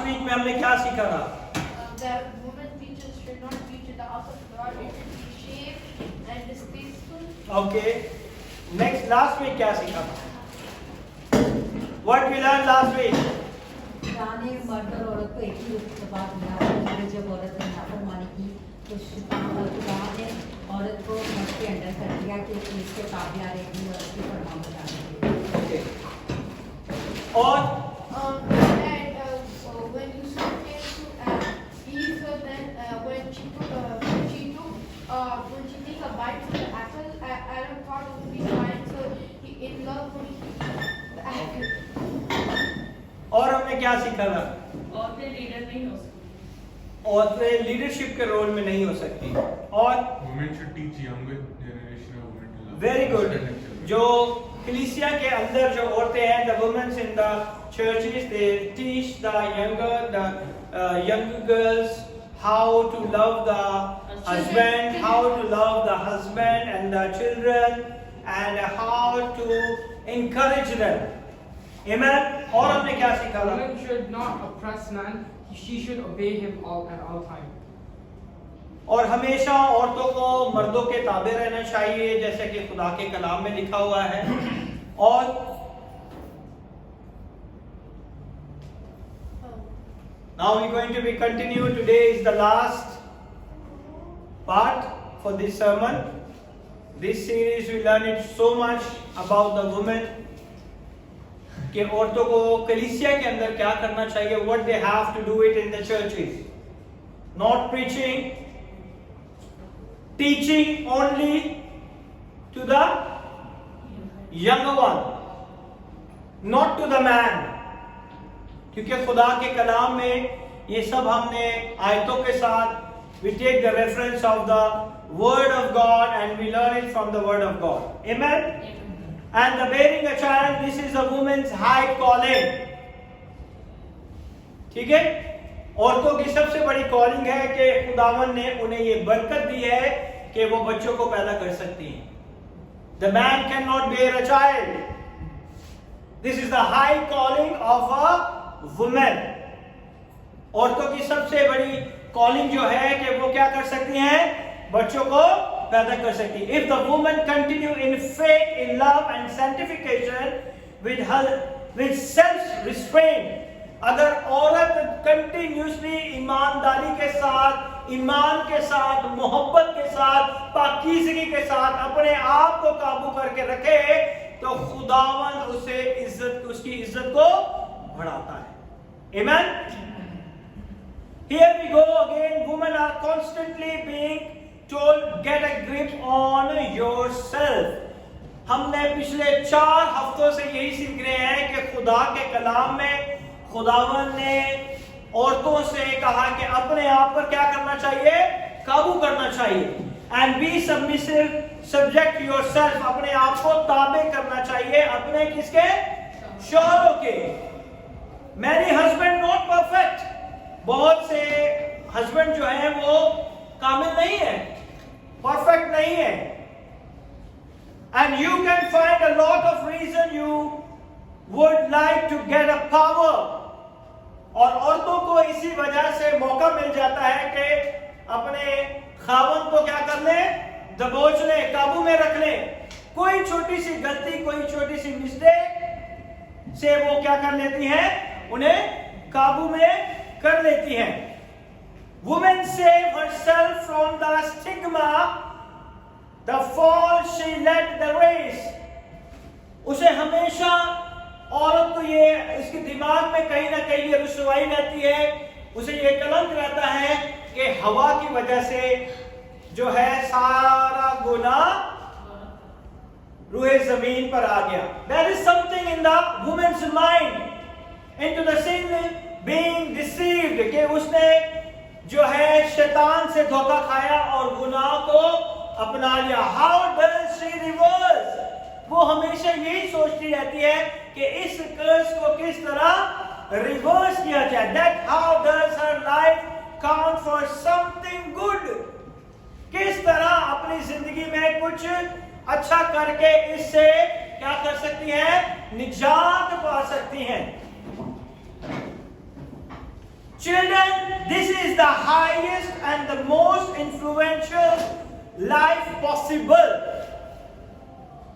Last week में हमने क्या सीखा था? That women teachers should not teach in the house of God. It should be shaved and distasteful. Okay, next last week क्या सीखा था? What we learn last week? गाने मर्द और औरत को एक ही रूप से बात मिला। जब औरत ने नाफरमानी की तो खुदा ने औरत को मर्द के अंडर कर दिया कि इसके काबिल रहेगी और उसकी फरमान बताने ओके, और And when Yusuf came to Eve, then when she took a bite from the apple, Adam thought it would be fine, so he in love would eat the apple. और हमने क्या सीखा था? औरतें लीडर नहीं हो सकती, औरतें लीडरशिप के रोल में नहीं हो सकती। और women should teach younger generation of women to love. Very good, जो कलीसिया के अंदर जो औरतें हैं, the women in the churches, they teach the young girls how to love the husband, how to love the husband and the children, and how to encourage them. Amen. और हमने क्या सीखा था? Women should not oppress man. She should obey him at all times. और हमेशा औरतों को मर्दों के ताबे रहना चाहिए, जैसे कि खुदा के कलाम में लिखा हुआ है। और now we're going to be continue. Today is the last part for this sermon. This series we learn it so much about the women, कि औरतों को कलीसिया के अंदर क्या करना चाहिए, what they have to do it in the churches, not preaching, teaching only to the younger one, not to the man, क्योंकि खुदा के कलाम में ये सब हमने आयतों के साथ we take the reference of the word of God and we learn it from the word of God. Amen. And the bearing a child, this is a woman's high calling. ठीक है, औरतों की सबसे बड़ी कॉलिंग है कि खुदावन ने उन्हें ये बरकत दी है कि वो बच्चों को पैदा कर सकती हैं. The man cannot bear a child. This is the high calling of a woman. औरतों की सबसे बड़ी कॉलिंग जो है कि वो क्या कर सकती हैं, बच्चों को पैदा कर सकती है. If the woman continue in faith, in love and sanctification with self-restraint, अगर औरत कंटिन्यूसली ईमानदारी के साथ, ईमान के साथ, मोहब्बत के साथ, पाकीज़गी के साथ अपने आप को काबू करके रखे, तो खुदावन उसकी इज्जत को बढ़ाता है. Amen. Here we go again. Women are constantly being told, get a grip on yourself. हमने पिछले 4 हफ्तों से यही सीख रहे हैं कि खुदा के कलाम में खुदावन ने औरतों से कहा कि अपने आप पर क्या करना चाहिए, काबू करना चाहिए. And be submissive, subject yourself, अपने आप को ताबे करना चाहिए अपने किसके, शौहरों के. Many husband not perfect. बहुत से हस्बैंड जो हैं वो कामिल नहीं है, परफेक्ट नहीं है. And you can find a lot of reason you would like to get a power. और औरतों को इसी वजह से मौका मिल जाता है कि अपने खावन को क्या कर ले, दबोच ले, काबू में रख ले. कोई छोटी सी गलती, कोई छोटी सी मिस्टेक से वो क्या कर लेती हैं, उन्हें काबू में कर लेती हैं. Woman save herself from the stigma, the fall she led the race. उसे हमेशा औरत को ये इसके दिमाग में कहीं ना कहीं ये रुसवाई रहती है, उसे ये कलंक रहता है कि हवा की वजह से जो है सारा गुनाह रूहे जमीन पर आ गया. There is something in the woman's mind into the sin being deceived, कि उसने जो है शैतान से धोखा खाया और गुनाह को अपना लिया. How does she reverse? वो हमेशा यही सोचती रहती है कि इस कर्स को किस तरह रिवर्स किया जाए. That how does her life count for something good? किस तरह अपनी जिंदगी में कुछ अच्छा करके इससे क्या कर सकती है, निजात पा सकती हैं. the highest and the most influential life possible.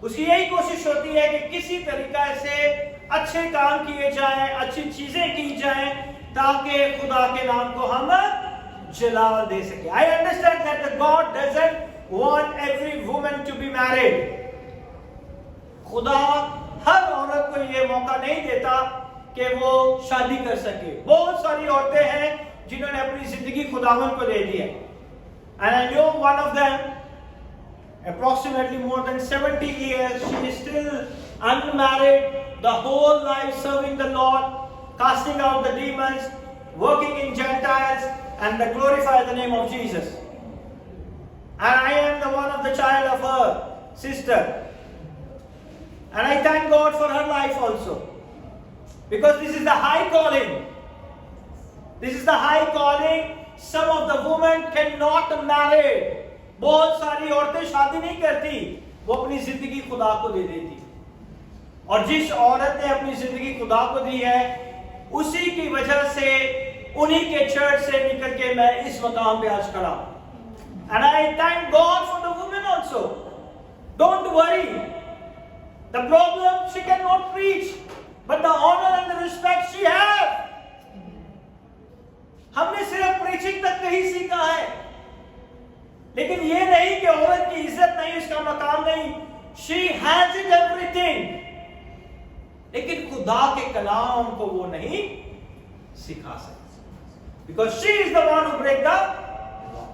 उसकी यही कोशिश होती है कि किसी तरीका से अच्छे काम किए जाएं, अच्छी चीजें की जाएं, ताकि खुदा के नाम को हम जलाल दे सके. I understand that the God doesn't want every woman to be married. खुदा हर औरत को ये मौका नहीं देता कि वो शादी कर सके. बहुत सारी औरतें हैं जिन्होंने अपनी जिंदगी खुदावन को दे दी है. And I know one of them, approximately more than 70 years, she is still unmarried, the whole life serving the Lord, casting out the demons, working in Gentiles, and they glorify the name of Jesus. And I am the one of the child of her sister. And I thank God for her life also. Because this is the high calling. This is the high calling. Some of the women cannot marry. बहुत सारी औरतें शादी नहीं करती, वो अपनी जिंदगी खुदा को दे देती. और जिस औरत ने अपनी जिंदगी खुदा को दी है, उसी की वजह से उन्हीं के चर्च से निकल के मैं इस मकाम पे आज खड़ा हूं. And I thank God for the women also. Don't worry. The problem, she cannot preach, but the honor and the respect she has. हमने सिर्फ प्रीचिंग तक ही सीखा है, लेकिन ये नहीं कि औरत की इज्जत नहीं, उसका मकाम नहीं. She has it everything. लेकिन खुदा के कलाम को वो नहीं सिखा सकती. Because she is the one who break the law.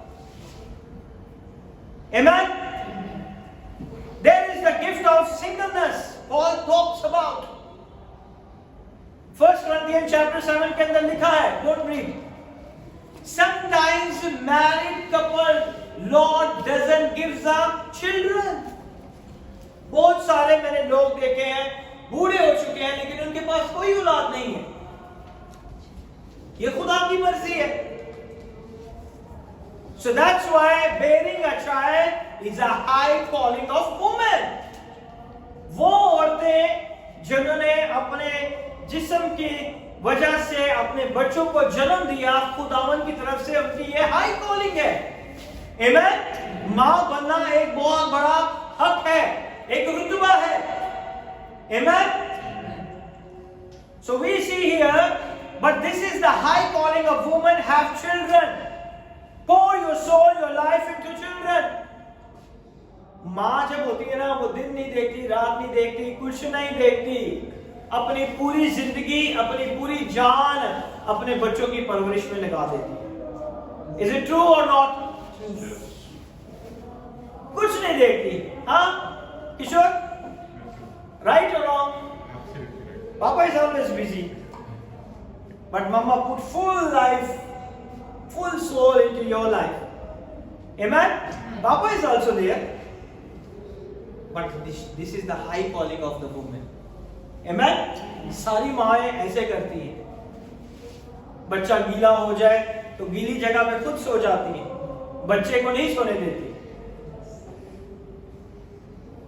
Amen. There is the gift of singleness Paul talks about. 1 Corinthians chapter 7 के अंदर लिखा है, don't read. Sometimes married couple, Lord doesn't give them children. बहुत सारे मैंने लोग देखे हैं, बूढ़े हो चुके हैं, लेकिन उनके पास कोई औलाद नहीं है. ये खुदा की मर्जी है. So that's why bearing a child is a high calling of women. वो औरतें जिन्होंने अपने जिस्म की वजह से अपने बच्चों को जन्म दिया, खुदावन की तरफ से उनकी ये हाई कॉलिंग है. आमेन. मां बनना एक बहुत बड़ा हक है, एक रुतबा है. आमेन. So we see here, but this is the high calling of women. Have children. Pour your soul, your life into children. माँ जब होती है ना, वो दिन नहीं देखती, रात नहीं देखती, कुछ नहीं देखती, अपनी पूरी जिंदगी, अपनी पूरी जान अपने बच्चों की परवरिश में लगा देती है. Is it true or not? कुछ नहीं देखती. हाँ किशोर, right or wrong? Papa is always busy, but Mama put full life, full soul into your life. Amen. Papa is also there. But this is the high calling of the woman. Amen. सारी माएँ ऐसे करती हैं. बच्चा गीला हो जाए तो गीली जगह पे खुद सो जाती हैं, बच्चे को नहीं सोने देती.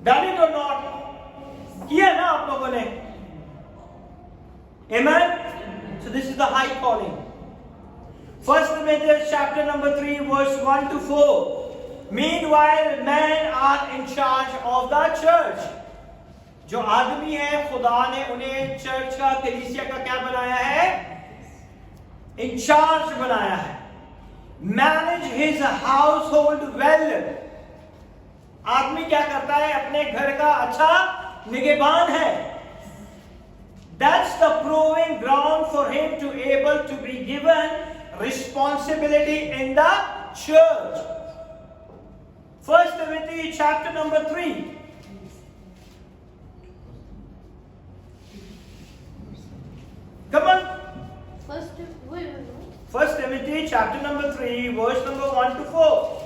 Done it or not? किया ना आप लोगों ने? Amen. So this is the high calling. 1 Corinthians chapter number 3 verse 1 to 4. Meanwhile, men are in charge of the church. जो आदमी है, खुदा ने उन्हें चर्च का, कलीसिया का क्या बनाया है? इंचार्ज बनाया है. Manage his household well. आदमी क्या करता है? अपने घर का अच्छा निगहबान है. That's the proving ground for him to able to be given responsibility in the church. 1 Timothy chapter number 3. Come on. First Timothy chapter number 3 verse number 1 to 4.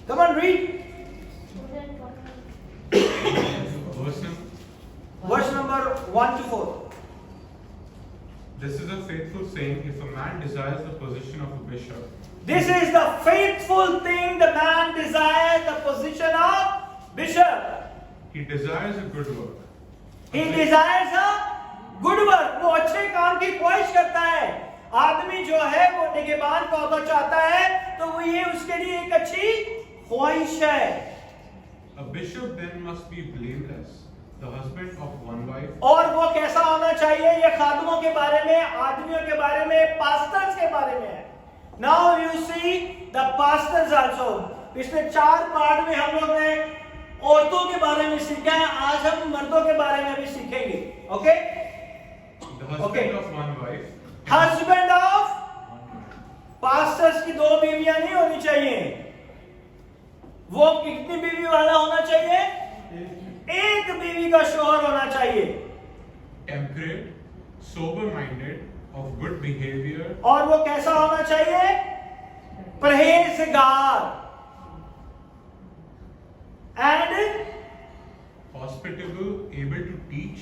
Come on, read. Verse number 1 to 4. This is a faithful saying, if a man desires the position of a bishop. This is the faithful thing, the man desires the position of bishop. He desires a good work. He desires a good work, वो अच्छे काम की ख्वाहिश करता है। आदमी जो है वो निगहबान का ओहदा चाहता है, तो वो ये उसके लिए एक अच्छी ख्वाहिश है। A bishop then must be blameless, the husband of one wife. और वो कैसा होना चाहिए, ये खादमों के बारे में, आदमियों के बारे में, पास्टर्स के बारे में है। Now you see the pastors also. पिछले 4 पार्ट में हम लोग ने औरतों के बारे में सीखा है, आज हम मर्दों के बारे में भी सीखेंगे। Okay, The husband of one wife. Husband of, pastors की 2 बीवियां नहीं होनी चाहिए। वो कितनी बीवी वाला होना चाहिए? एक बीवी का शौहर होना चाहिए। Temperate, sober-minded, of good behavior. और वो कैसा होना चाहिए? परहेजगार। And Hospitable, able to teach,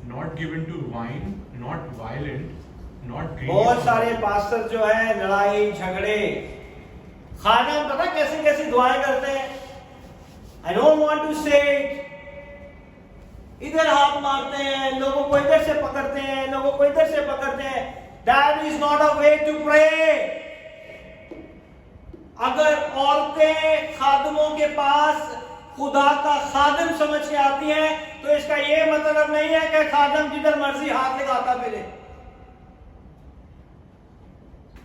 not given to wine, not violent, not greedy. बहुत सारे पास्टर जो है लड़ाई झगड़े, खाना पता कैसी कैसी दुआएं करते हैं। आई डोंट वांट टू से, इधर हाथ मारते हैं, लोगों को इधर से पकड़ते हैं, लोगों को इधर से पकड़ते हैं। That is not a way to pray. अगर औरतें खादमों के पास खुदा का खादम समझ के आती हैं, तो इसका यह मतलब नहीं है कि खादम जिधर मर्जी हाथ लगाता फिरे।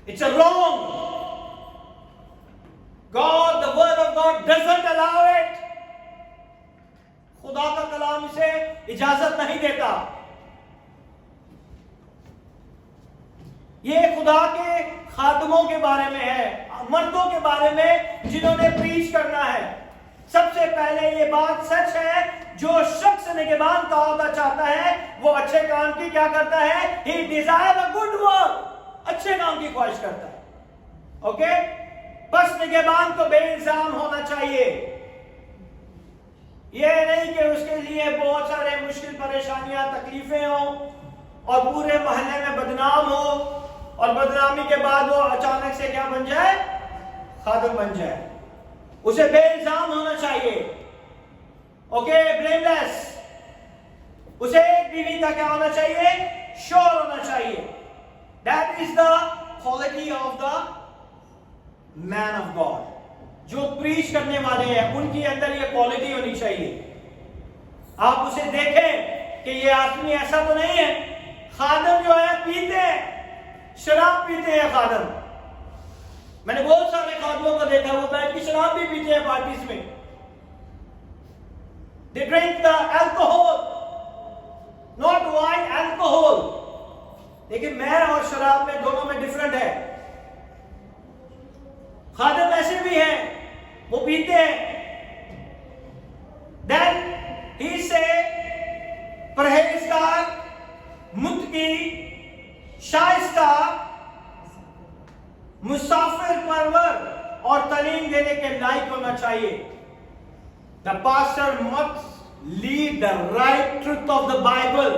It's a wrong. God, the word of God doesn't allow it. खुदा का कलाम इसे इजाजत नहीं देता। ये खुदा के खादमों के बारे में है, मर्दों के बारे में जिन्होंने प्रीच करना है। सबसे पहले ये बात सच है, जो शख्स निगहबान का ओहदा चाहता है वो अच्छे काम की क्या करता है? He desire a good work. अच्छे काम की ख्वाहिश करता है। ओके, बस निगहबान को बेइल्जाम होना चाहिए। यह नहीं कि उसके लिए बहुत सारे मुश्किल परेशानियां तकलीफें हो और पूरे मोहल्ले में बदनाम हो, और बदनामी के बाद वो अचानक से क्या बन जाए? खादम बन जाए। उसे बेइल्जाम होना चाहिए। Okay, blameless. उसे एक बीवी का क्या होना चाहिए? श्योर होना चाहिए। That is the quality of the man of God. जो प्रीच करने वाले हैं उनके अंदर ये क्वालिटी होनी चाहिए। आप उसे देखें कि ये आदमी ऐसा तो नहीं है। खादम जो है पीते हैं, शराब पीते हैं खादम। मैंने बहुत सारे खादमों को देखा, वो बैठ के शराब भी पीते हैं पार्टीज में। They drink the alcohol, not wine, alcohol. लेकिन मैं और शराब में दोनों में डिफरेंट है। खादम ऐसे भी हैं, वो पीते हैं। देन ही से परहेजगार, मुत्की, शाइस्ता, मुसाफिर परवर और तालीम देने के लायक होना चाहिए। The pastor must lead the right truth of the Bible.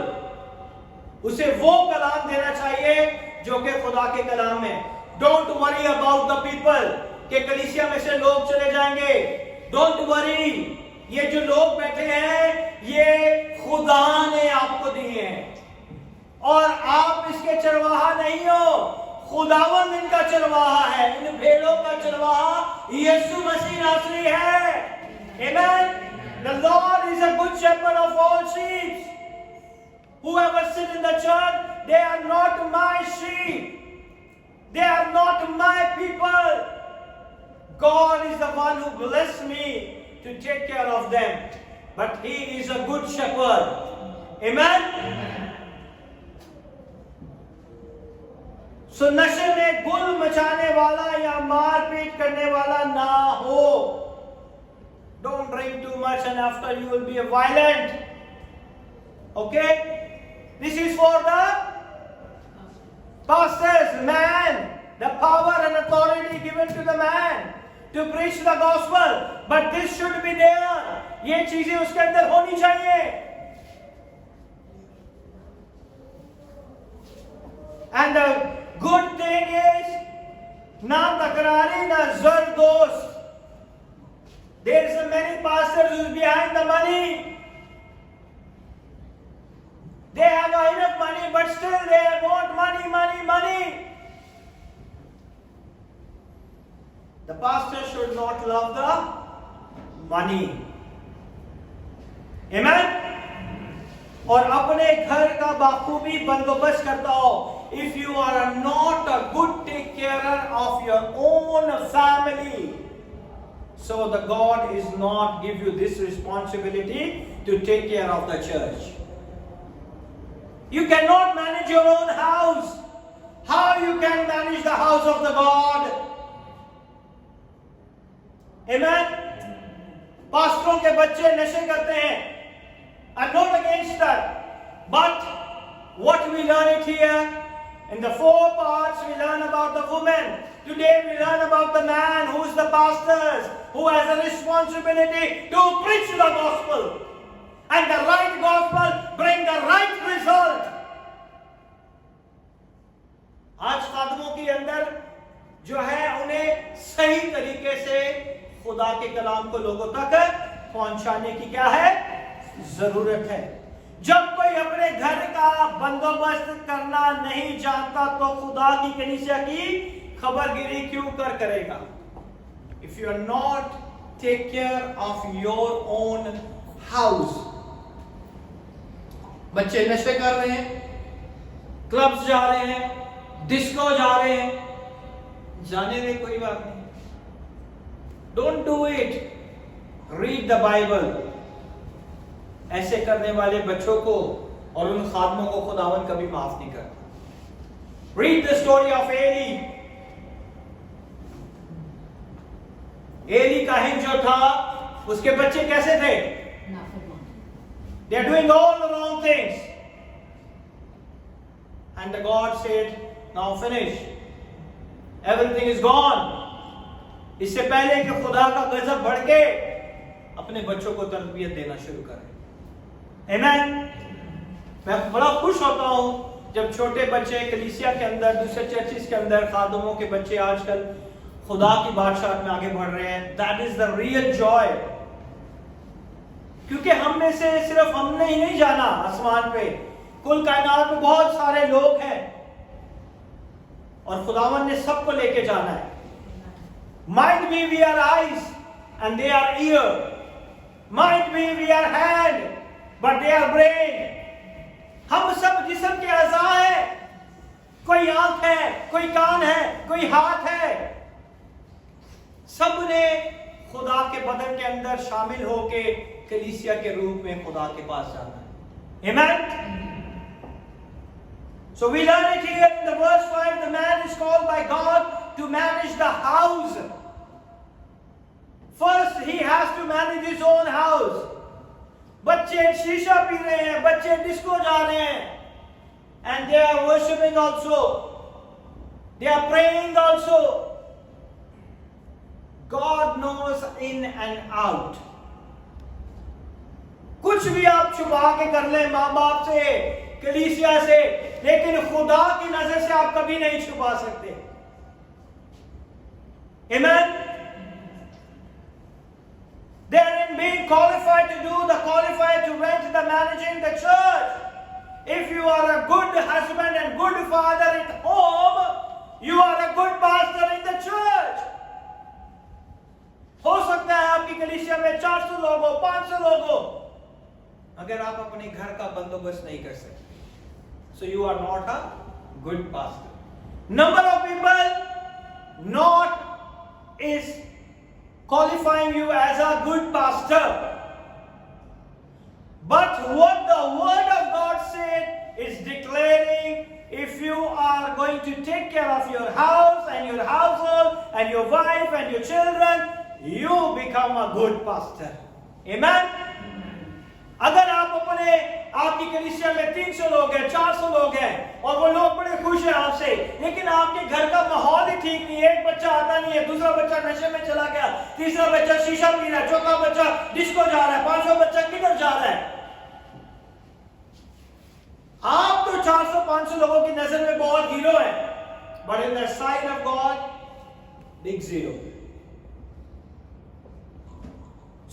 उसे वो कलाम देना चाहिए जो कि खुदा के कलाम है। Don't worry about the people कि कलीसिया में से लोग चले जाएंगे। डोंट वरी, ये जो लोग बैठे हैं ये खुदा ने आपको दिए हैं और आप इसके चरवाहा नहीं हो। खुदावंद इनका चरवाहा है, इन भेड़ों का चरवाहा यीशु मसीह नासरी है। आमेन। The Lord is a good shepherd of all sheep. Whoever sit in the church, they are not my sheep. They are not my people. God is the one who blessed me to take care of them. But He is a good shepherd. Amen? So नशे में गुल मचाने वाला या मारपीट करने वाला ना हो। Don't drink too much and after you will be violent. Okay? This is for the pastors, man. The power and authority given to the man to preach the gospel. But this should be there. ये चीजें उसके अंदर होनी चाहिए। And the good thing is, ना तकरारी ना जरदोस्त। There is a many pastors who is behind the money. They have enough money, but still they want money, money, money. The pastor should not love the money. Amen? और अपने घर का बाखूबी बंदोबस्त करता हो. If you are not a good take carer of your own family, so the God is not give you this responsibility to take care of the church. You cannot manage your own house. How you can manage the house of the God? Amen? पास्टरों के बच्चे नशे करते हैं. I'm not against that. But what we learn it here, in the 4 parts we learn about the woman. Today we learn about the man who is the pastor, who has a responsibility to preach the gospel. And the right gospel bring the right result. आज खादमों के अंदर जो है उन्हें सही तरीके से खुदा के कलाम को लोगों तक पहुंचाने की क्या है जरूरत है. जब कोई अपने घर का बंदोबस्त करना नहीं जानता तो खुदा की कलीसिया की खबरगिरी क्यों करेगा? If you are not take care of your own house. बच्चे नशे कर रहे हैं, क्लब्स जा रहे हैं, डिस्को जा रहे हैं, जाने में कोई बात नहीं. Don't do it. Read the Bible. ऐसे करने वाले बच्चों को और उन खादमों को खुदावन कभी माफ नहीं करता. Read the story of Eli. Eli काहिन जो था, उसके बच्चे कैसे थे? They are doing all the wrong things. And the God said, now finish. Everything is gone. इससे पहले कि खुदा का गजब बढ़ के अपने बच्चों को तरबियत देना शुरू करें. Amen? मैं बड़ा खुश होता हूं जब छोटे बच्चे कलीसिया के अंदर, दूसरे चर्चिस के अंदर खादमों के बच्चे आजकल खुदा की बादशाहत में आगे बढ़ रहे हैं. That is the real joy. क्योंकि हम में से सिर्फ हमने ही नहीं जाना आसमान पे, कुल कायनात में बहुत सारे लोग हैं और खुदावन ने सबको लेके जाना है. Might be we are eyes and they are ear. Might be we are hand but they are brain. हम सब जिस्म के अज़ा हैं. कोई आंख है, कोई कान है, कोई हाथ है. सब ने खुदा के बदन के अंदर शामिल होके कलीसिया के रूप में खुदा के पास जाना है. Amen? So we learn it here in the verse 5. The man is called by God to manage the house. First he has to manage his own house. बच्चे शीशा पी रहे हैं, बच्चे डिस्को जा रहे हैं, and they are worshiping also. They are praying also. God knows in and out. कुछ भी आप छुपा के कर ले माँ बाप से, कलीसिया से, लेकिन खुदा की नजर से आप कभी नहीं छुपा सकते. Amen? They are being qualified to do, the qualified to rent the managing the church. If you are a good husband and good father at home, you are a good pastor in the church. हो सकता है आपकी कलीसिया में 400 लोग हो, 500 लोग हो, अगर आप अपने घर का बंदोबस्त नहीं कर सकते, so you are not a good pastor. Number of people not is qualifying you as a good pastor, but what the word of God said is declaring, if you are going to take care of your house and your household and your wife and your children, you become a good pastor. Amen? अगर आप अपने आपकी कलीसिया में 300 लोग हैं, 400 लोग हैं और वो लोग बड़े खुश हैं आपसे, लेकिन आपके घर का माहौल ही ठीक नहीं है, एक बच्चा आता नहीं है, दूसरा बच्चा नशे में चला गया, तीसरा बच्चा शीशा पी रहा है, चौथा बच्चा डिस्को जा रहा है, पांचवा बच्चा किधर जा रहा है, आप तो 400-500 लोगों की नजर में बहुत हीरो है, but in the sight of God, big zero.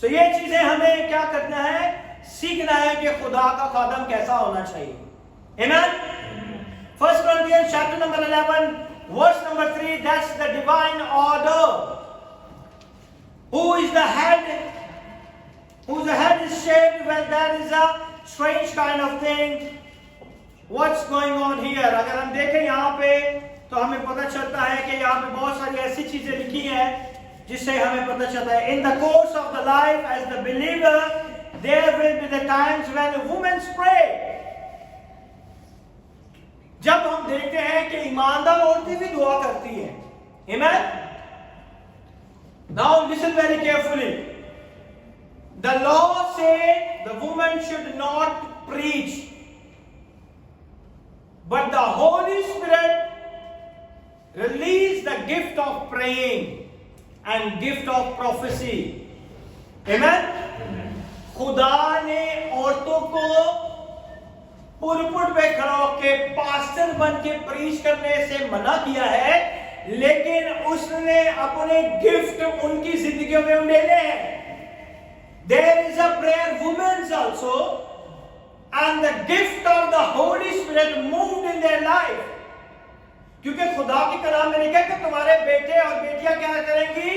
So ये चीजें हमें क्या करना है, सीखना है कि खुदा का खादम कैसा होना चाहिए. Amen. 1 Corinthians chapter number 11, verse number 3, that's the divine order. Who is the head? Whose head is shaved? Well, that is a strange kind of thing. What's going on here? अगर हम देखें यहाँ पे तो हमें पता चलता है कि यहाँ पे बहुत सारी ऐसी चीजें लिखी हैं जिससे हमें पता चलता है in the course of the life as the believer there will be the times when women pray. जब हम देखते हैं कि ईमानदार औरतें भी दुआ करती हैं. Amen. Now listen very carefully. The law says the woman should not preach, but the Holy Spirit released the gift of praying and gift of prophecy. Amen. खुदा ने औरतों को पुलपिट पे खड़ा होकर पास्टर बन के प्रीच करने से मना किया है, लेकिन उसने अपने गिफ्ट उनकी जिंदगियों में उड़ेले हैं. There is a prayer women's also, and the gift of the Holy Spirit moved in their life. क्योंकि खुदा के कलाम में लिखा है कि तुम्हारे बेटे और बेटियां क्या करेंगी?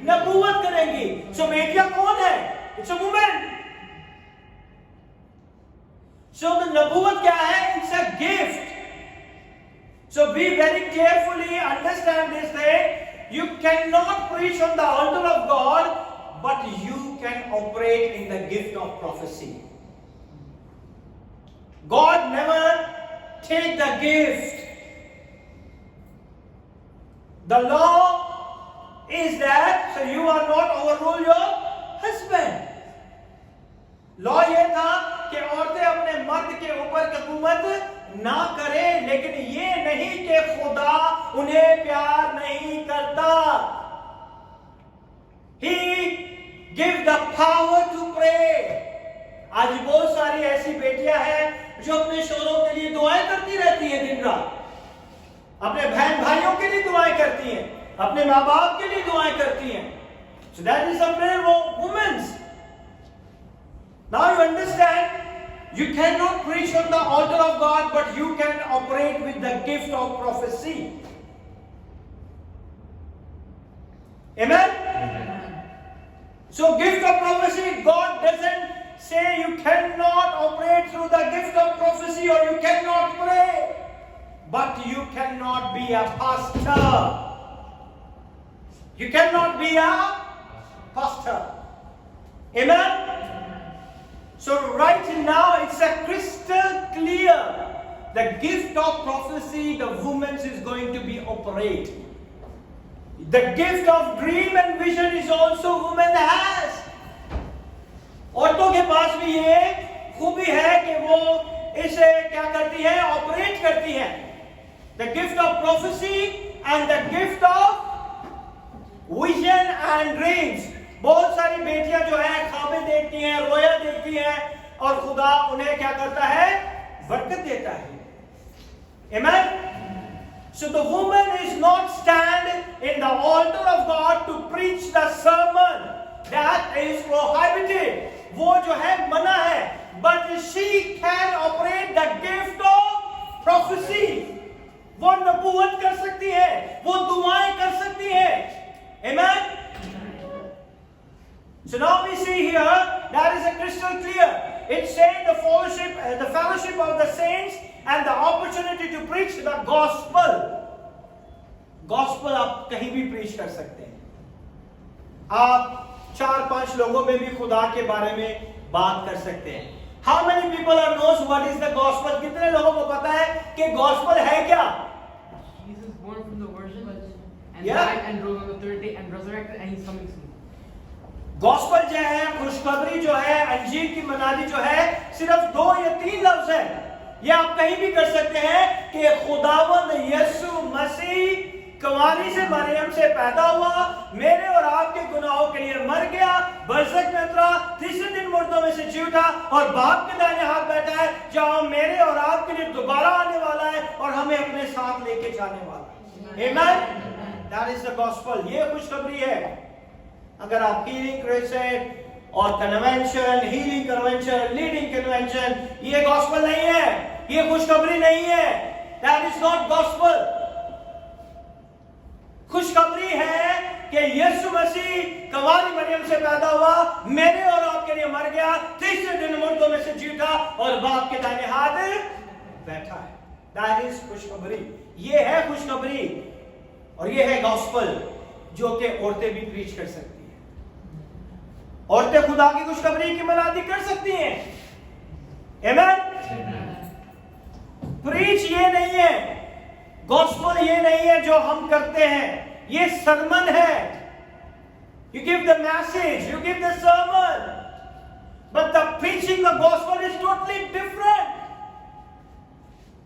नबूवत करेंगी. So बेटियां कौन है? It's a woman. So the नबूवत क्या है? It's a gift. So be very carefully understand this thing. You cannot preach on the altar of God, but you can operate in the gift of prophecy. God never take the gift. The law is that so you are not overrule your husband. Law ये था कि औरतें अपने मर्द के ऊपर हुकूमत ना करें, लेकिन ये नहीं कि खुदा उन्हें प्यार नहीं करता. He give the power to pray. आज बहुत सारी ऐसी बेटियां हैं जो अपने शोहरों के लिए दुआएं करती रहती हैं दिन रात, अपने बहन भाइयों के लिए दुआएं करती हैं, अपने माँ बाप के लिए दुआएं करती हैं. So that is a prayer of women's. Now you understand, you cannot preach on the altar of God, but you can operate with the gift of prophecy. Amen? So gift of prophecy, God doesn't say you cannot operate through the gift of prophecy or you cannot pray, but you cannot be a pastor. You cannot be a pastor. Amen? So right now it's a crystal clear. The gift of prophecy, the woman is going to be operate. The gift of dream and vision is also woman has. औरतों के पास भी ये खूबी है कि वो इसे क्या करती है? ऑपरेट करती है. The gift of prophecy and the gift of vision and dreams. बहुत सारी बेटियां जो है ख्वाबें देखती हैं, रोया देखती हैं, और खुदा उन्हें क्या करता है? बरकत देता है. Amen? So the woman is not stand in the altar of God to preach the sermon. That is prohibited. वो जो है मना है. But she can operate the gift of prophecy. वो नबूवत कर सकती है, वो दुआएं कर सकती है. Amen? So now we see here that is a crystal clear. It says the fellowship of the saints and the opportunity to preach the gospel. Gospel आप कहीं भी preach कर सकते हैं. आप 4-5 लोगों में भी खुदा के बारे में बात कर सकते हैं. How many people are knows what is the gospel? कितने लोगों को पता है कि gospel है क्या? Jesus born from the virgin and Yeah. died and rose on the third day and resurrected and he's coming soon. Gospel जो है, खुशखबरी जो है, अंजीर की मनादी जो है, सिर्फ 2 या 3 लफ्ज है. ये आप कहीं भी कर सकते हैं कि खुदावंद यीशु मसीह कुंवारी से मरियम से पैदा हुआ, मेरे और आपके गुनाहों के लिए मर गया, बरज़ख में उतरा, तीसरे दिन मुर्दों में से जी उठा और बाप के दाहिने हाथ बैठा है, जहां मेरे और आपके लिए दोबारा आने वाला है और हमें अपने साथ लेके जाने वाला है. Amen? That is the gospel. ये खुशखबरी है. अगर आप हीलिंग क्रूसेड और convention, healing convention, leading convention, ये गॉस्पेल नहीं है. ये खुशखबरी नहीं है। That is not gospel. खुशखबरी है कि यीशु मसीह कवारी मरियम से पैदा हुआ, मेरे और आपके लिए मर गया, तीसरे दिन मुर्दों में से जी उठा और बाप के दाहिने हाथ बैठा है। दैट इज खुशखबरी। ये है खुशखबरी और ये है गॉस्पेल जो कि औरतें भी प्रीच कर सकती हैं। औरतें खुदा की खुशखबरी की मनादी कर सकती हैं। आमीन। प्रीच ये नहीं है, गॉस्पेल ये नहीं है जो हम करते हैं, ये सरमन है। You give the message, you give the sermon, but the preaching the gospel is totally different.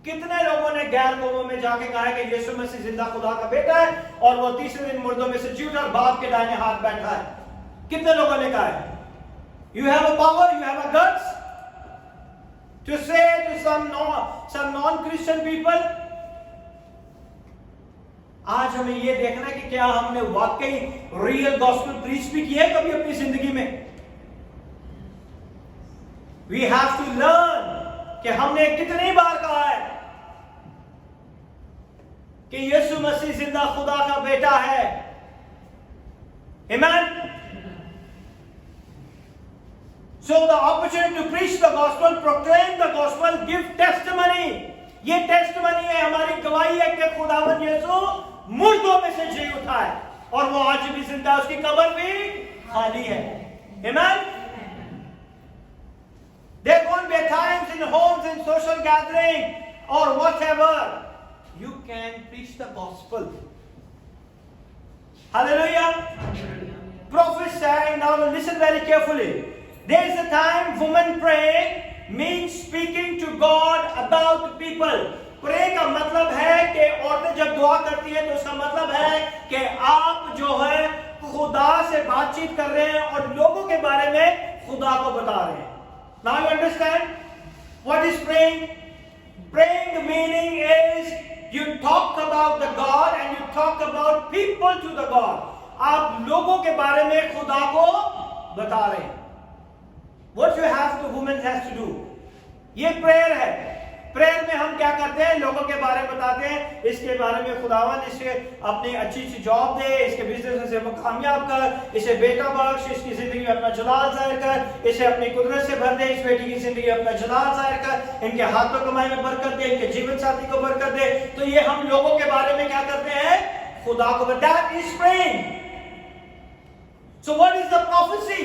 कितने लोगों ने गैर कौमों में जाके कहा है कि यीशु मसीह जिंदा खुदा का बेटा है और वो तीसरे दिन मुर्दों में से जी उठा और बाप के दाहिने हाथ बैठा है? कितने लोगों ने कहा है? You have a power, you have a guts to say to some non-Christian people. आज हमें यह देखना है कि क्या हमने वाकई रियल गॉस्पेल प्रीच भी किया है कभी अपनी जिंदगी में। वी हैव टू लर्न कि हमने कितनी बार कहा है कि यीशु मसीह जिंदा खुदा का बेटा है। आमीन। So the opportunity to preach the gospel, proclaim the gospel, give testimony. ये टेस्टिमनी है, हमारी गवाही है कि खुदावंद यीशु मुर्दों में से जी उठा है और वो आज भी जिंदा, उसकी कब्र भी खाली है। आमीन। There won't be times in homes, in social gathering or whatever you can preach the gospel. Hallelujah. Prophet saying, now listen very carefully. There is a time women pray means speaking to God about people. Pray का मतलब है कि औरतें जब दुआ करती है तो उसका मतलब है कि आप जो है खुदा से बातचीत कर रहे हैं और लोगों के बारे में खुदा को बता रहे हैं। Now you understand what is praying? Praying meaning is you talk about the God and you talk about people to the God. आप लोगों के बारे में खुदा को बता रहे हैं। What you have to, women has to do. ये प्रेयर है। प्रेयर में हम क्या करते हैं? लोगों के बारे में बताते हैं, इसके बारे में खुदावन इसे अपनी अच्छी सी जॉब दे, इसके बिजनेस में से कामयाब कर, इसे बेटा बख्श, इसकी जिंदगी में अपना जलाल जाहिर कर, इसे अपनी कुदरत से भर दे, इस बेटी की जिंदगी में अपना जलाल जाहिर कर, इनके हाथों कमाई में बरकत दे, इनके जीवन साथी को बरकत दे। तो ये हम लोगों के बारे में क्या करते हैं? खुदा को बता। That is praying. So what is the prophecy?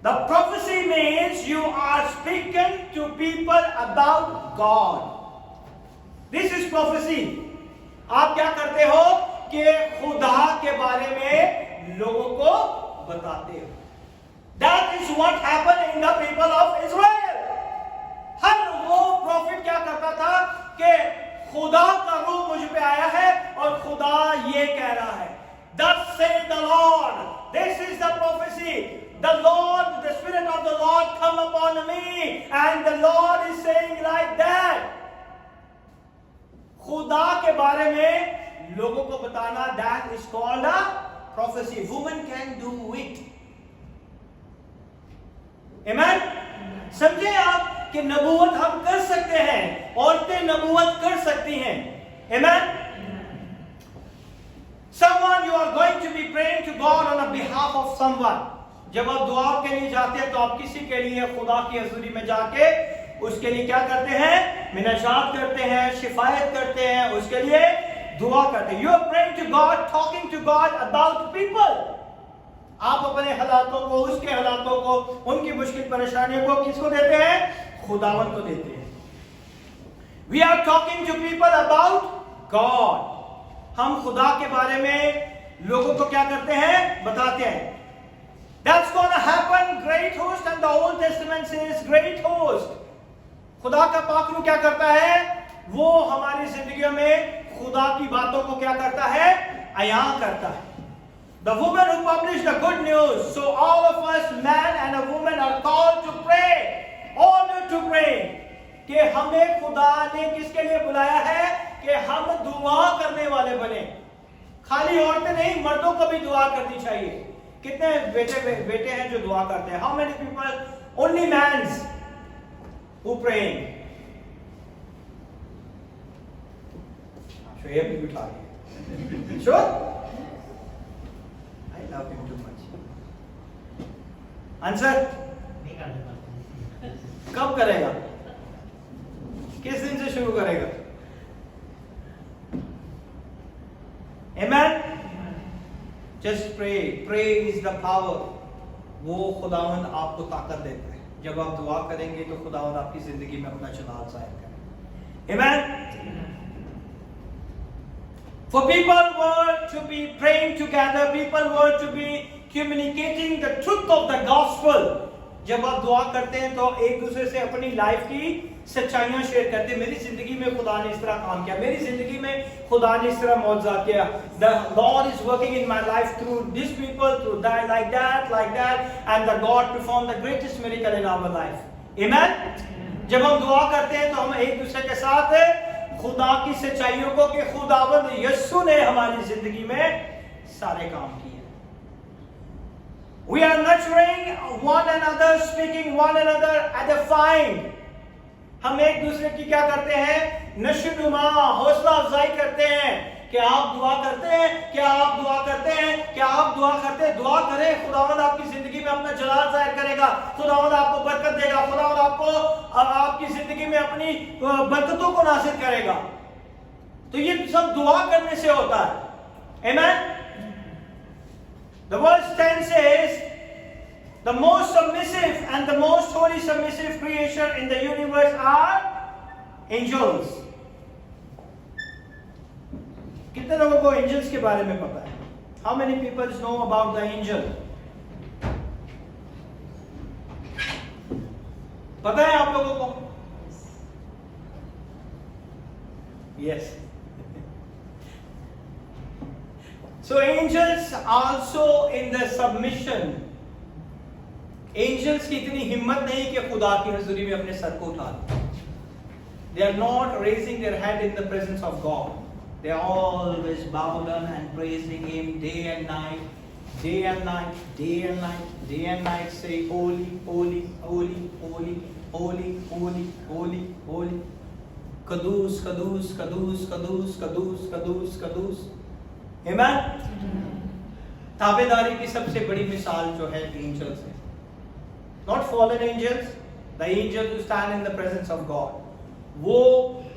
The prophecy means you are speaking to people about God. This is prophecy. आप क्या करते हो कि खुदा के बारे में लोगों को बताते हो। That is what happened in the people of Israel. हर वो प्रॉफिट क्या करता था कि खुदा का रूह मुझ पे आया है और खुदा ये कह रहा है, Thus saith the Lord. This is the prophecy. The Lord, the Spirit of the Lord come upon me, and the Lord is saying like that. खुदा के बारे में लोगों को बताना, that is called a prophecy. Women can do it. Amen? समझे आप कि नबूवत हम कर सकते हैं, औरतें नबूवत कर सकती हैं। Amen? Someone you are going to be praying to God on the behalf of someone. जब आप दुआ के लिए जाते हैं तो आप किसी के लिए खुदा की हजूरी में जाके उसके लिए क्या करते हैं? मिनाजात करते हैं, शिफायत करते हैं, उसके लिए दुआ करते हैं। You are praying to God, talking to God about people. आप अपने हालातों को, उसके हालातों को, उनकी मुश्किल परेशानियों को किसको देते हैं? खुदावंद को देते हैं। We are talking to people about God. हम खुदा के बारे में लोगों को क्या करते हैं? बताते हैं। That's gonna happen. Great host, and the Old Testament says great host. खुदा का पाकरू क्या करता है? वो हमारी जिंदगियों में खुदा की बातों को क्या करता है? अयां करता है। The woman who published the good news. So all of us, man and a woman, are called to pray, ordered to pray. कि हमें खुदा ने किसके लिए बुलाया है? कि हम दुआ करने वाले बने। खाली औरतें नहीं, मर्दों को भी दुआ करनी चाहिए। कितने बेटे हैं जो दुआ करते हैं? How many people? Only men's who praying. Shoaib भी उठा गया। Sure? I love him too much. Answer कब करेगा? किस दिन से शुरू करेगा? Amen? Just pray. Pray is the power. वो खुदावंद आपको ताकत देता है। जब आप दुआ करेंगे तो खुदावंद आपकी जिंदगी में अपना जलाल जाहिर करेगा। Amen? For people were to be praying together, people were to be communicating the truth of the gospel. जब आप दुआ करते हैं तो एक दूसरे से अपनी लाइफ की सच्चाइयां शेयर करते हैं। मेरी जिंदगी में खुदा ने इस तरह काम किया, मेरी जिंदगी में खुदा ने इस तरह मौजूदा किया। The Lord is working in my life through these people, through that, like that, and the God performed the greatest miracle in our life. Amen? जब हम दुआ करते हैं तो हम एक दूसरे के साथ खुदा की सच्चाइयों को कि खुदावंद यीशु ने हमारी जिंदगी में सारे काम किए। We are nurturing one another, speaking one another, edifying. हम एक दूसरे की क्या करते हैं? नशोनुमा, हौसला अफजाई करते हैं कि आप दुआ करते हैं, क्या आप दुआ करते हैं, क्या आप दुआ करते हैं? दुआ करें, खुदावंद आपकी जिंदगी में अपना जलाल जाहिर करेगा, खुदावंद आपको बरकत देगा, खुदावंद आपको आपकी जिंदगी में अपनी बरकतों को नासिल करेगा। तो ये सब दुआ करने से होता है। Amen? The verse 10 says, the most submissive and the most holy submissive creature in the universe are angels. कितने लोगों को angels के बारे में पता है? How many people know about the angel? पता है आप लोगों को? Yes. So angels also in the submission. Angels की इतनी हिम्मत नहीं कि खुदा की हजूरी में अपने सर को उठा लें. They are not raising their head in the presence of God. They are always bow down and praising Him day and night, day and night, day and night, day and night. Say holy, holy, holy, holy, holy, holy, holy, holy. Kadus, Kadus, Kadus, Kadus, Kadus, Kadus, Kadus. Amen? ताबेदारी की सबसे बड़ी मिसाल जो है angels है. Not fallen angels, the angels who stand in the presence of God. वो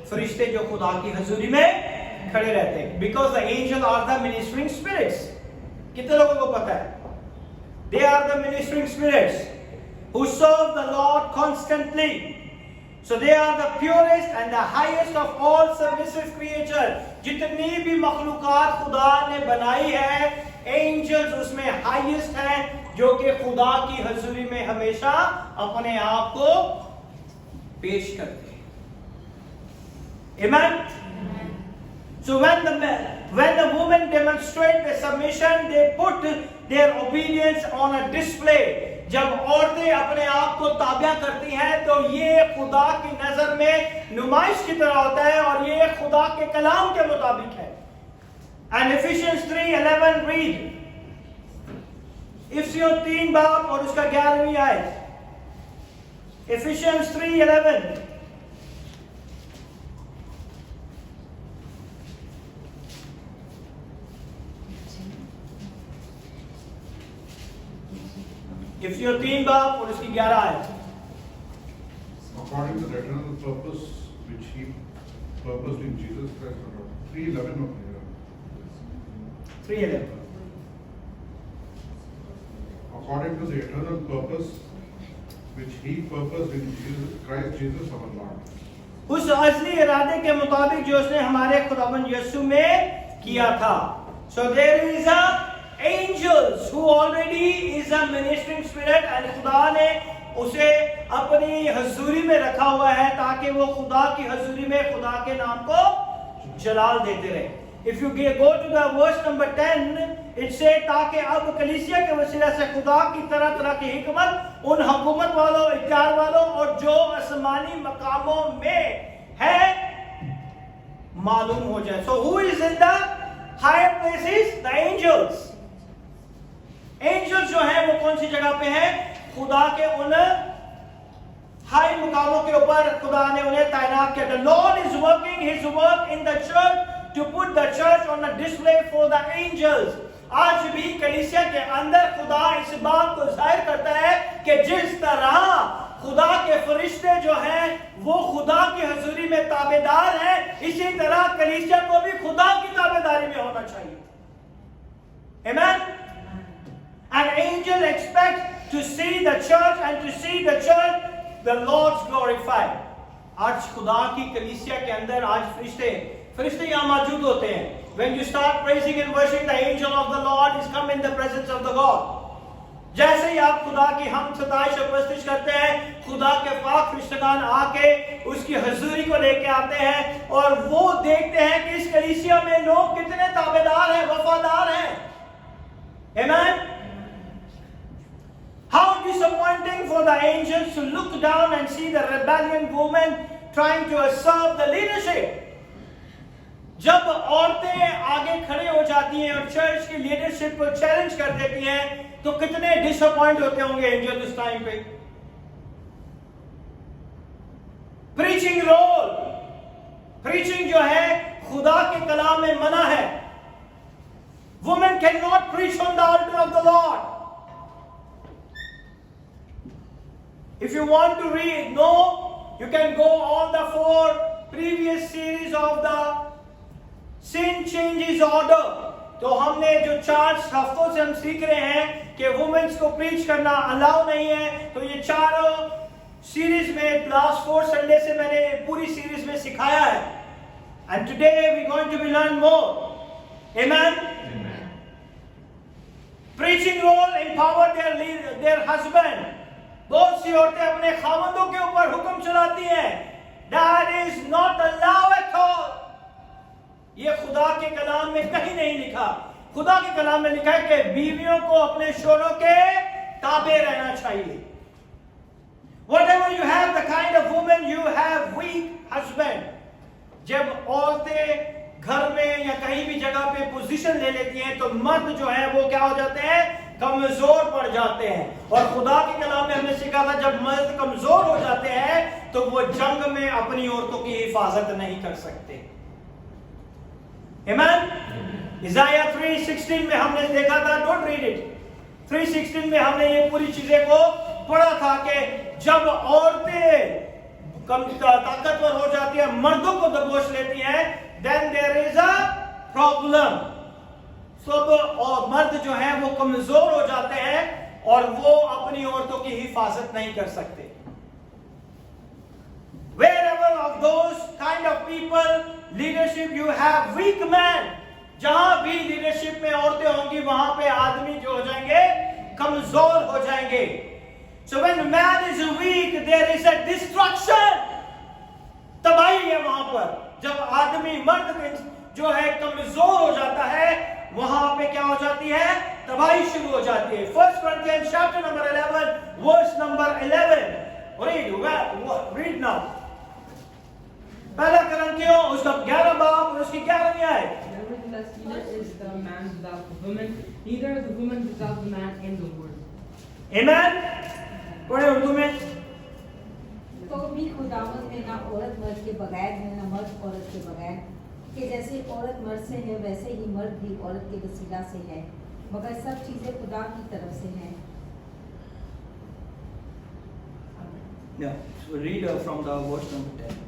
फरिश्ते जो खुदा की हजूरी में खड़े रहते हैं. Because the angels are the ministering spirits. कितने लोगों को पता है? They are the ministering spirits who serve the Lord constantly. So they are the purest and the highest of all submissive creatures. जितनी भी मखलूकात खुदा ने बनाई है, angels उसमें highest हैं, जो कि खुदा की हजूरी में हमेशा अपने आप को पेश करते हैं. Amen? So when the women demonstrate their submission, they put their obedience on a display. जब औरतें अपने आप को ताबिया करती हैं तो ये खुदा की नजर में नुमाइश की तरह होता है और ये खुदा के कलाम के मुताबिक है. And Ephesians 3:11 read. इफिसियों 3 बाब और उसका 11वीं आयत. Ephesians 3:11. इफिसियों 3 बाब और उसकी 11 आयत. According to the eternal purpose which He purposed in Jesus Christ our Lord. 3:11 of here. 3:11. According to the eternal purpose which He purposed in Christ Jesus our Lord. उस असली इरादे के मुताबिक जो उसने हमारे खुदावंद यीशु में किया था. So there is a angels who already is a ministering spirit and खुदा ने उसे अपनी हजूरी में रखा हुआ है ताकि वो खुदा की हजूरी में खुदा के नाम को जलाल देते रहे. If you go to the verse number 10, it says ताकि अब कलीसिया के वसीले से खुदा की तरह तरह की हिकमत उन हुकूमत वालों, इख्तियार वालों और जो आसमानी मकामों में है मालूम हो जाए. So who is in the higher places? The angels. Angels जो है वो कौन सी जगह पे है? खुदा के उन हाई मुकामों के ऊपर खुदा ने उन्हें तैनात किया. The Lord is working His work in the church to put the church on a display for the angels. आज भी कलीसिया के अंदर खुदा इस बात को जाहिर करता है कि जिस तरह खुदा के फरिश्ते जो हैं वो खुदा की हजूरी में ताबेदार हैं, इसी तरह कलीसिया को भी खुदा की ताबेदारी में होना चाहिए. Amen. An angel expects to see the church and to see the church the Lord's glorified. आज खुदा की कलीसिया के अंदर आज फरिश्ते यहाँ मौजूद होते हैं. When you start praising and worshiping, the angel of the Lord is come in the presence of the God. जैसे ही आप खुदा की हम सताइश और प्रस्तुत करते हैं, खुदा के पाक फरिश्तेगान आके उसकी हजूरी को लेके आते हैं और वो देखते हैं कि इस कलीसिया में लोग कितने ताबेदार हैं, वफादार हैं. Amen. How disappointing for the angels to look down and see the rebellion woman trying to usurp the leadership. जब औरतें आगे खड़े हो जाती हैं और चर्च की लीडरशिप को चैलेंज कर देती हैं, तो कितने डिसअपॉइंट होते होंगे एंजल उस टाइम पे. प्रीचिंग रोल, प्रीचिंग जो है खुदा के कलाम में मना है. Women cannot preach on the altar of the Lord. If you want to read, you can go on the 4 previous series of the sin changes order. तो हमने जो 4 हफ्तों से हम सीख रहे हैं कि वुमेन्स को प्रीच करना अलाउ नहीं है, तो ये 4 सीरीज में लास्ट 4 संडे से मैंने पूरी सीरीज में सिखाया है. And today we going to be learn more. Amen. Preaching role empower their husband. बहुत सी औरतें अपने खामंदों के ऊपर हुक्म चलाती हैं. That is not allowed at all. ये खुदा के कलाम में कहीं नहीं लिखा. खुदा के कलाम में लिखा है कि बीवियों को अपने शोहरों के ताबे रहना चाहिए. Whatever you have, the kind of woman you have, weak husband. जब औरतें घर में या कहीं भी जगह पे पोजीशन ले लेती हैं, तो मर्द जो है वो क्या हो जाते हैं, कमजोर पड़ जाते हैं. और खुदा के कलाम में हमने सीखा था जब मर्द कमजोर हो जाते हैं तो वो जंग में अपनी औरतों की हिफाजत नहीं कर सकते. Amen. इज़ाया 3:16 में हमने देखा था, डोंट रीड इट, 3:16 में हमने ये पूरी चीजें को पढ़ा था कि जब औरतें कम ताकतवर हो जाती है, मर्दों को दबोच लेती हैं, then there is a problem. सब और मर्द जो हैं वो कमजोर हो जाते हैं और वो अपनी औरतों की हिफाजत नहीं कर सकते. Wherever of those kind of people leadership you have weak man. जहां भी लीडरशिप में औरतें होंगी वहां पे आदमी जो हो जाएंगे कमजोर हो जाएंगे. So when man is weak, there is a destruction. तबाही है वहां पर. जब आदमी मर्द जो है कमजोर हो जाता है, वहां पे क्या हो जाती है, तबाही शुरू हो जाती है. 1 Corinthians chapter number 11 verse number 11. Read now. पहला करंथियों उसका 11 बाब और उसकी 11वीं आयत. Nevertheless, neither is the man without the woman, neither is the woman without the man in the word. Amen. पढ़े उर्दू में. तो भी खुदावंद ने ना औरत मर्द के बगैर है, ना मर्द औरत के बगैर, कि जैसे औरत मर्द से है वैसे ही मर्द भी औरत के वसीला से है, मगर सब चीजें खुदा की तरफ से हैं. No, so read from the verse number 10.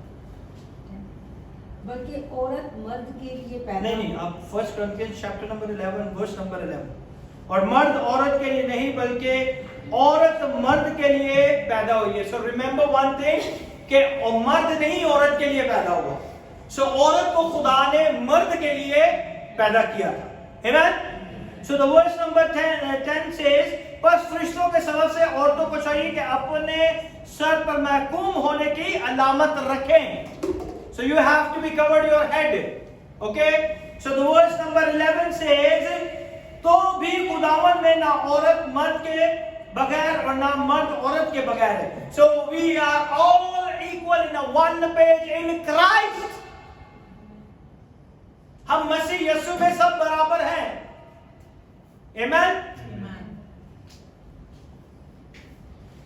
बल्कि औरत मर्द के लिए पैदा नहीं, आप 1 Corinthians chapter number 11 verse number 11. और मर्द औरत के लिए नहीं बल्कि औरत मर्द के लिए पैदा हुई है. सो रिमेंबर वन थिंग कि मर्द नहीं औरत के लिए पैदा हुआ. सो औरत को खुदा ने मर्द के लिए पैदा किया था. Amen. So the verse number 10 says, बस फरिश्तों के सबब से औरतों को चाहिए कि अपने सर पर महकूम होने की अलामत रखें. So you have to be covered your head. Okay? So the verse number 11 says, तो भी खुदावन में ना औरत मर्द के बगैर और ना मर्द औरत के बगैर है. So we are all equal in a one page in Christ. हम मसीह यीशु में सब बराबर हैं. Amen.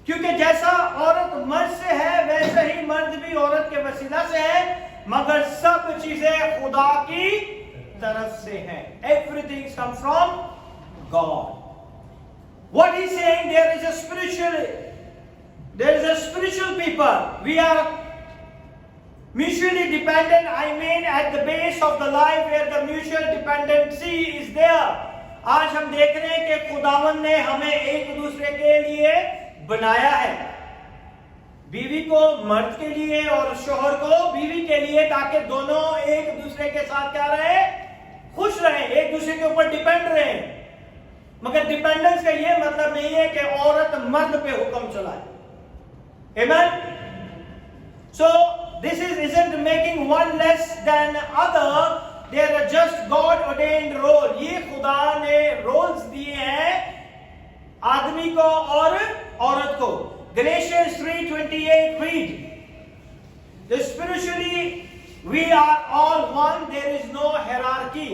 क्योंकि जैसा औरत मर्द से है वैसे ही मर्द भी औरत के वसीला से है. मगर सब चीजें खुदा की तरफ से हैं. Everything comes from God. What he's saying, there is a spiritual people. We are mutually dependent. I mean, at the base of the life where the mutual dependency is there. आज हम देख रहे हैं कि खुदावन ने हमें एक दूसरे के लिए बनाया है. बीवी को मर्द के लिए और शोहर को बीवी के लिए, ताकि दोनों एक दूसरे के साथ क्या रहे, खुश रहे, एक दूसरे के ऊपर डिपेंड रहे. मगर डिपेंडेंस का ये मतलब नहीं है कि औरत मर्द पे हुक्म चलाए. Amen? So this isn't making one less than other. They are just God ordained role. ये खुदा ने रोल्स दिए हैं आदमी को और औरत को. Galatians 3:28 read, the spiritually we are all one. There is no hierarchy.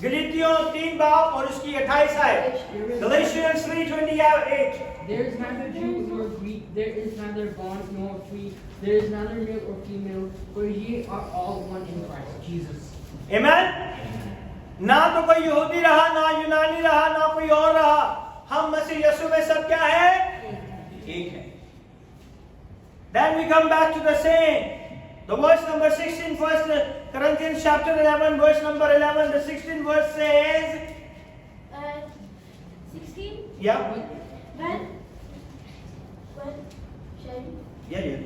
गलीतियों 3 बाब और उसकी 28 आयत. Galatians 3:28. There is neither Jew nor Greek, there is neither bond nor free, there is neither male or female, for ye are all one in Christ Jesus. Amen? ना तो कोई यहूदी रहा, ना यूनानी रहा, ना कोई और रहा. हम मसीह यीशु में सब क्या है? एक है. Then we come back to the same. The verse number 16, 1 Corinthians chapter 11, verse number 11, the 16th verse says, 16? yeah, When shall yeah.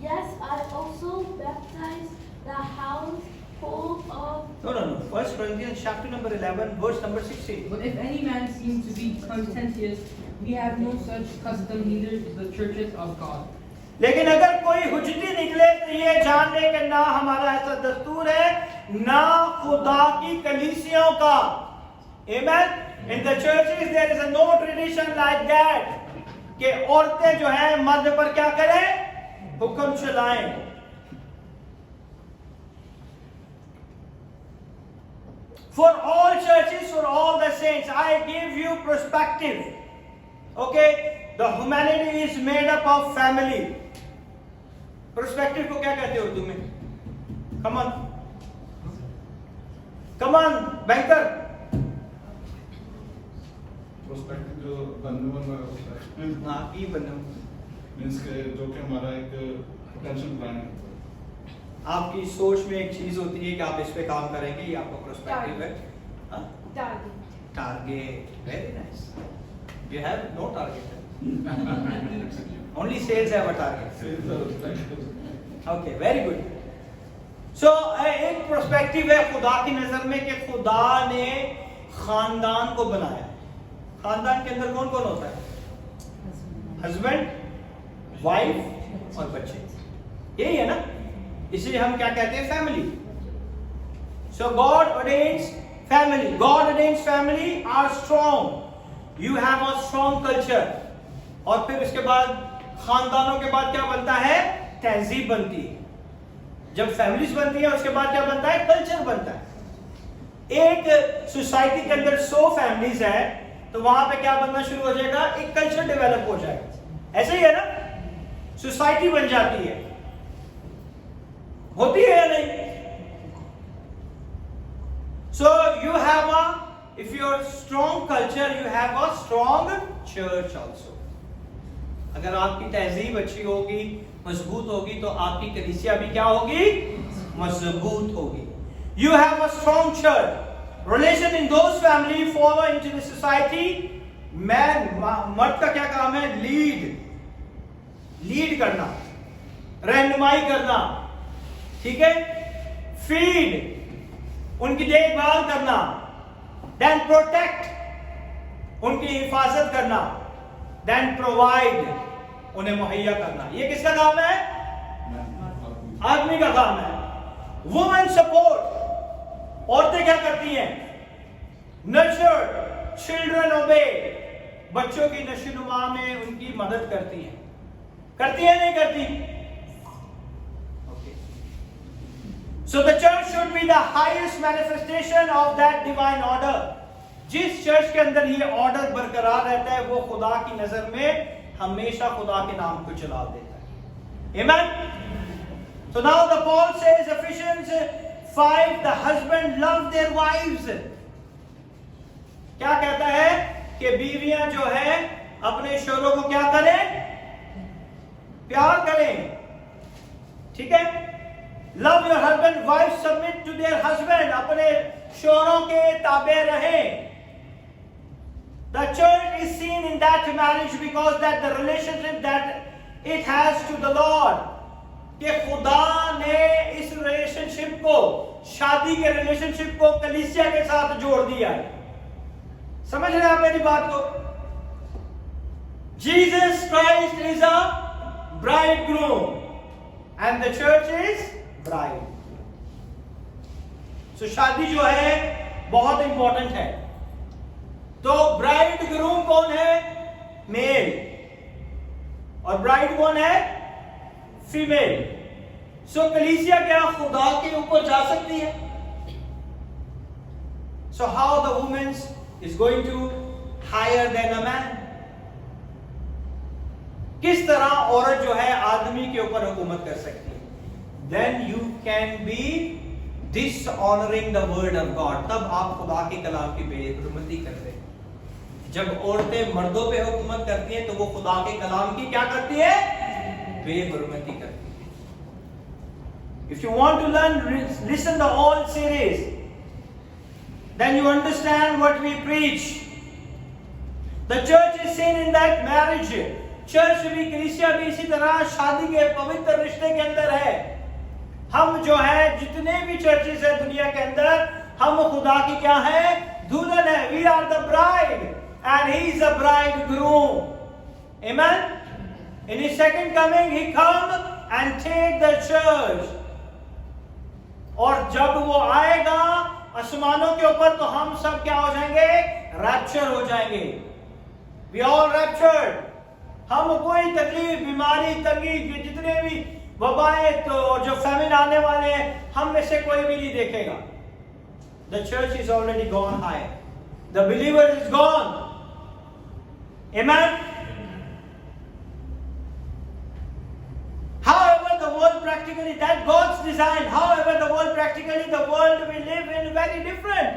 Yes, I also baptized the household of. No. 1 Corinthians chapter number 11, verse number 16. But if any man seems to be contentious, we have no such custom, neither the churches of God. लेकिन अगर कोई हुज्जती निकले तो ये जान ले कि ना हमारा ऐसा दस्तूर है, ना खुदा की कलीसियों का. Amen? In the churches there is no tradition like that कि औरतें जो हैं मर्द पर क्या करें, हुक्म चलाएं. For all churches, for all the saints, I give you perspective. Okay, the humanity is made up of family. Perspective को क्या कहते हो तुम्हें? Come on, banker. पर्सपेक्टिव जो बनने वाला होता है, हाँ, की बनना. मींस के जो कि हमारा एक पोटेंशियल प्लान है. आपकी सोच में एक चीज होती है कि आप इस पे काम करेंगे, ये आपका पर्सपेक्टिव है. Target. Very nice. You have no target. Only sales have a target. Okay, very good. So एक पर्सपेक्टिव है खुदा की नजर में कि खुदा ने खानदान को बनाया. खानदान के अंदर कौन कौन होता है? हस्बैंड, वाइफ और बच्चे. यही है ना? इसलिए हम क्या कहते हैं? Family. So God ordains family. God ordains family are strong. You have a strong culture. और फिर उसके बाद खानदानों के बाद क्या बनता है? तहजीब बनती है. जब फैमिलीज बनती है उसके बाद क्या बनता है? कल्चर बनता है. एक सोसाइटी के अंदर 100 फैमिलीज है तो वहां पे क्या बनना शुरू हो जाएगा? एक कल्चर डेवलप हो जाएगा. ऐसे ही है ना? सोसाइटी बन जाती है. होती है या नहीं? So you have if you are strong culture, you have a strong church also. अगर आपकी तहजीब अच्छी होगी, मजबूत होगी, तो आपकी कलीसिया भी क्या होगी? मजबूत होगी. You have a strong church. Relation in those family follow into the society. मर्द का क्या काम है? लीड करना, रहनुमाई करना. ठीक है? फीड, उनकी देखभाल करना. Then protect, उनकी हिफाजत करना. Then provide, उन्हें मुहैया करना. ये किसका काम है? आदमी का काम है. Women support, औरतें क्या करती हैं? Nurture, children obey, बच्चों की नशोनुमा में उनकी मदद करती हैं. करती है नहीं करती? Okay. So the church should be the highest manifestation of that divine order. जिस चर्च के अंदर ये ऑर्डर बरकरार रहता है वो खुदा की नजर में हमेशा खुदा के नाम को जला देता है. Amen? So now the Paul says, Ephesians 5, the husband love their wives. क्या कहता है कि बीवियां जो है अपने शोहरों को क्या करें? प्यार करें. ठीक है? Love your husband, wives submit to their husband. अपने शोहरों के ताबे रहें. The church is seen in that marriage because that the relationship that it has to the Lord. कि खुदा ने इस रिलेशनशिप को, शादी के रिलेशनशिप को कलीसिया के साथ जोड़ दिया है. समझ रहे हैं आप मेरी बात को? Jesus Christ is a bridegroom and the church is bride. So शादी जो है बहुत इंपॉर्टेंट है. तो ब्राइड ग्रूम कौन है? मेल. और ब्राइड कौन है? फीमेल. सो कलीसिया क्या खुदा के ऊपर जा सकती है? So how the women is going to higher than a man. किस तरह औरत जो है आदमी के ऊपर हुकूमत कर सकती है? Then you can be dishonouring the word of God. तब आप खुदा के कलाम की बेहुरमती कर रहे हैं. जब औरतें मर्दों पे हुकूमत करती हैं तो वो खुदा के कलाम की क्या करती है? बेहुरमती करती है. If you want to learn, listen the whole series. Then you understand what we preach. The church is seen in that marriage. Church भी, कलीसिया भी इसी तरह शादी के पवित्र रिश्ते के अंदर है. हम जो है जितने भी चर्चेस है दुनिया के अंदर, हम खुदा की क्या है? दुल्हन है. We are the bride and he is the bridegroom. Amen. In his second coming he come and take the church. और जब वो आएगा आसमानों के ऊपर तो हम सब क्या हो जाएंगे? रैप्चर हो जाएंगे. We all raptured. हम कोई तकलीफ, बीमारी, तंगी, जितने भी वबाएं तो जो फैमिन आने वाले हैं, हम में से कोई भी नहीं देखेगा. The church is already gone high. The believer is gone. Amen. However, the world practically, that God's design. However, the world practically, the world we live in very different.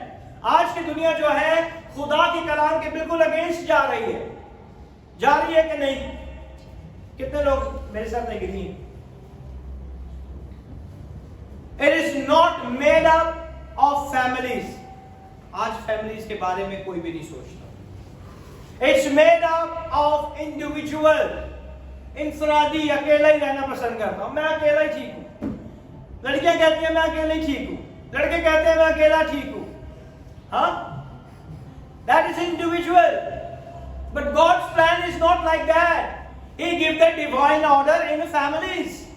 आज की दुनिया जो है खुदा के कलाम के बिल्कुल अगेंस्ट जा रही है. जा रही है कि नहीं? कितने लोग मेरे साथ agree? It is not made up of families. आज फैमिलीज के बारे में कोई भी नहीं सोचता. It's made up of individual. इंफरादी, अकेला ही रहना पसंद करता हूं. मैं अकेला ही ठीक हूं. लड़कियां कहती हैं मैं अकेला ही ठीक हूं. लड़के कहते हैं मैं अकेला ठीक हूं. हाँ? That is individual. But God's plan is not like that. He gives the divine order in families.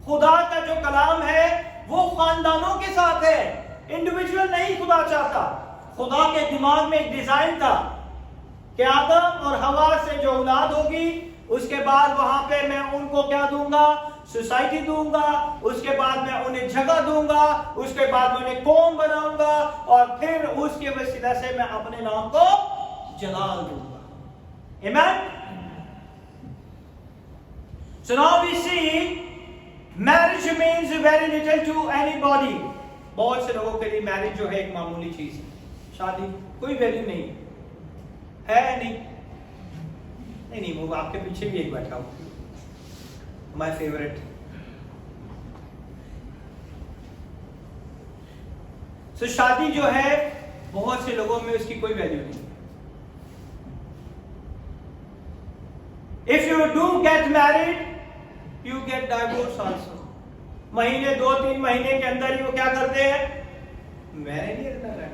खुदा का जो कलाम है वो खानदानों के साथ है. इंडिविजुअल नहीं खुदा चाहता. खुदा के दिमाग में एक डिजाइन था कि आदम और हवा से जो औलाद होगी उसके बाद वहां पे मैं उनको क्या दूंगा? सोसाइटी दूंगा. उसके बाद मैं उन्हें जगह दूंगा. उसके बाद मैं उन्हें कौम बनाऊंगा और फिर उसके वसीला से मैं अपने नाम को जलाल दूंगा. Amen. So now we see marriage means very little to anybody. बहुत से लोगों के लिए मैरिज जो है एक मामूली चीज है. शादी कोई वैल्यू नहीं है. नहीं, वो आपके पीछे भी एक बैठा हूं, माय फेवरेट. सो शादी जो है बहुत से लोगों में उसकी कोई वैल्यू नहीं. If you do get married, you get divorce also. महीने 2-3 महीने के अंदर ही वो क्या करते हैं? मैंने नहीं रहना.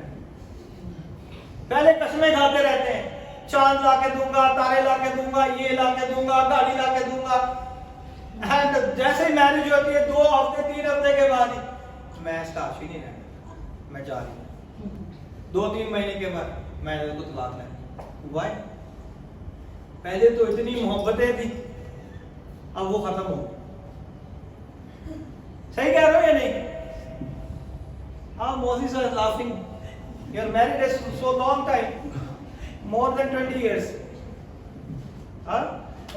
पहले कसमें खाते रहते हैं. चांद ला के दूंगा, तारे ला के दूंगा, ये ला के दूंगा, गाड़ी ला के दूंगा. एंड जैसे ही मैरिज होती है 2 हफ्ते 3 हफ्ते के बाद ही मैं साक्षी नहीं रहना, मैं जा रही हूँ. 2-3 महीने के बाद मैंने उसको तलाक लेना. वाई? पहले तो इतनी मोहब्बतें थी, अब वो खत्म हो. सही कह रहे हो या नहीं? हाँ, Moses was laughing. You're married for so long time, more than 20 years, huh?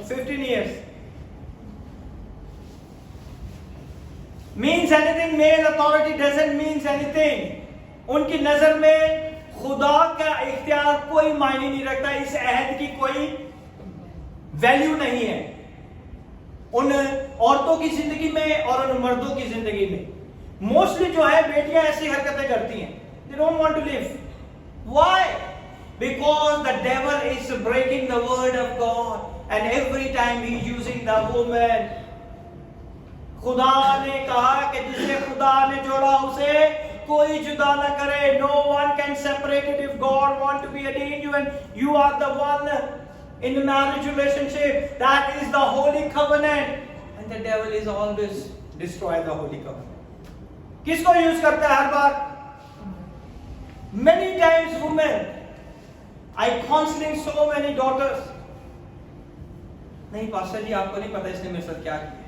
15 years. means anything, male authority doesn't means anything. उनकी नजर में खुदा का इख्तियार कोई मायने नहीं रखता, इस अहद की कोई वैल्यू नहीं है उन औरतों की जिंदगी में और उन मर्दों की जिंदगी में। मोस्टली जो है बेटियां ऐसी हरकतें करती हैं, they don't want to live. Why? Because the devil is breaking the word of God and every time he is using the woman. खुदा ने कहा कि जिसे खुदा ने जोड़ा उसे कोई जुदा न करे. No one can separate it. If God want to be ordained you and you are the one in the marriage relationship, that is the holy covenant, and the devil is always destroy the holy covenant. किसको use करता है हर बार? Many times women, I counseling so many daughters. नहीं pastor जी आपको नहीं पता इसने मेरे साथ क्या किया,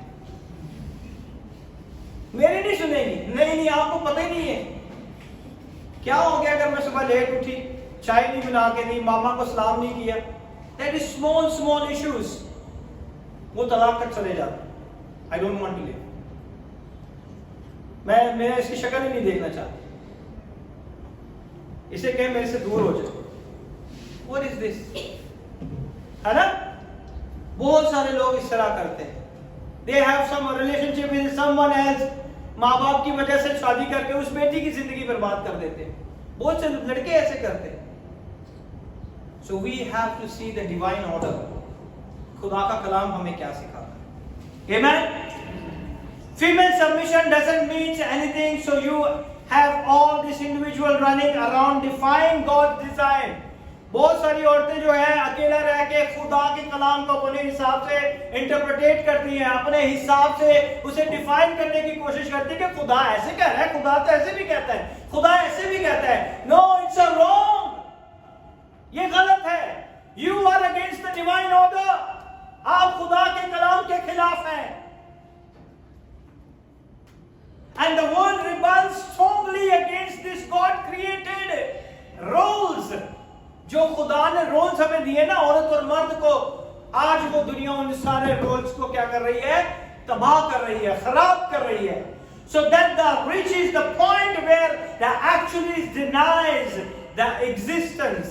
मेरी नहीं सुनेगी. नहीं आपको पता ही नहीं है क्या हो गया अगर मैं सुबह लेट उठी, चाय नहीं बना के दी, मामा को सलाम नहीं किया. That is small issues. वो तलाक तक चले जाते. I don't want to live. मैं इसकी शक्ल ही नहीं देखना चाहता. इसे कहे मेरे से दूर हो जाए. What is this? है ना? बहुत सारे लोग इस तरह करते हैं. They have some relationship with someone else. माँ बाप की वजह से शादी करके उस बेटी की जिंदगी बर्बाद कर देते हैं. बहुत से लड़के ऐसे करते हैं. So we have to see the divine order. खुदा का कलाम हमें क्या सिखाता है. Amen. Female submission doesn't mean anything. So you have all this individual running around defying God's design. बहुत सारी औरतें जो है अकेला रह के खुदा के कलाम को अपने हिसाब से इंटरप्रेट करती हैं, अपने हिसाब से उसे डिफाइन करने की कोशिश करती है कि खुदा ऐसे कह रहा है, खुदा तो ऐसे भी कहता है, खुदा ऐसे भी कहता है. No, it's a wrong. ये गलत है. You are against the divine order. आप खुदा के कलाम के खिलाफ हैं. And the world rebels strongly against this God created roles. जो खुदा ने रोल्स हमें दिए ना औरत और मर्द को, आज वो दुनिया उन सारे रोल्स को क्या कर रही है? तबाह कर रही है, खराब कर रही है. So that the reaches the point where the actually denies the existence.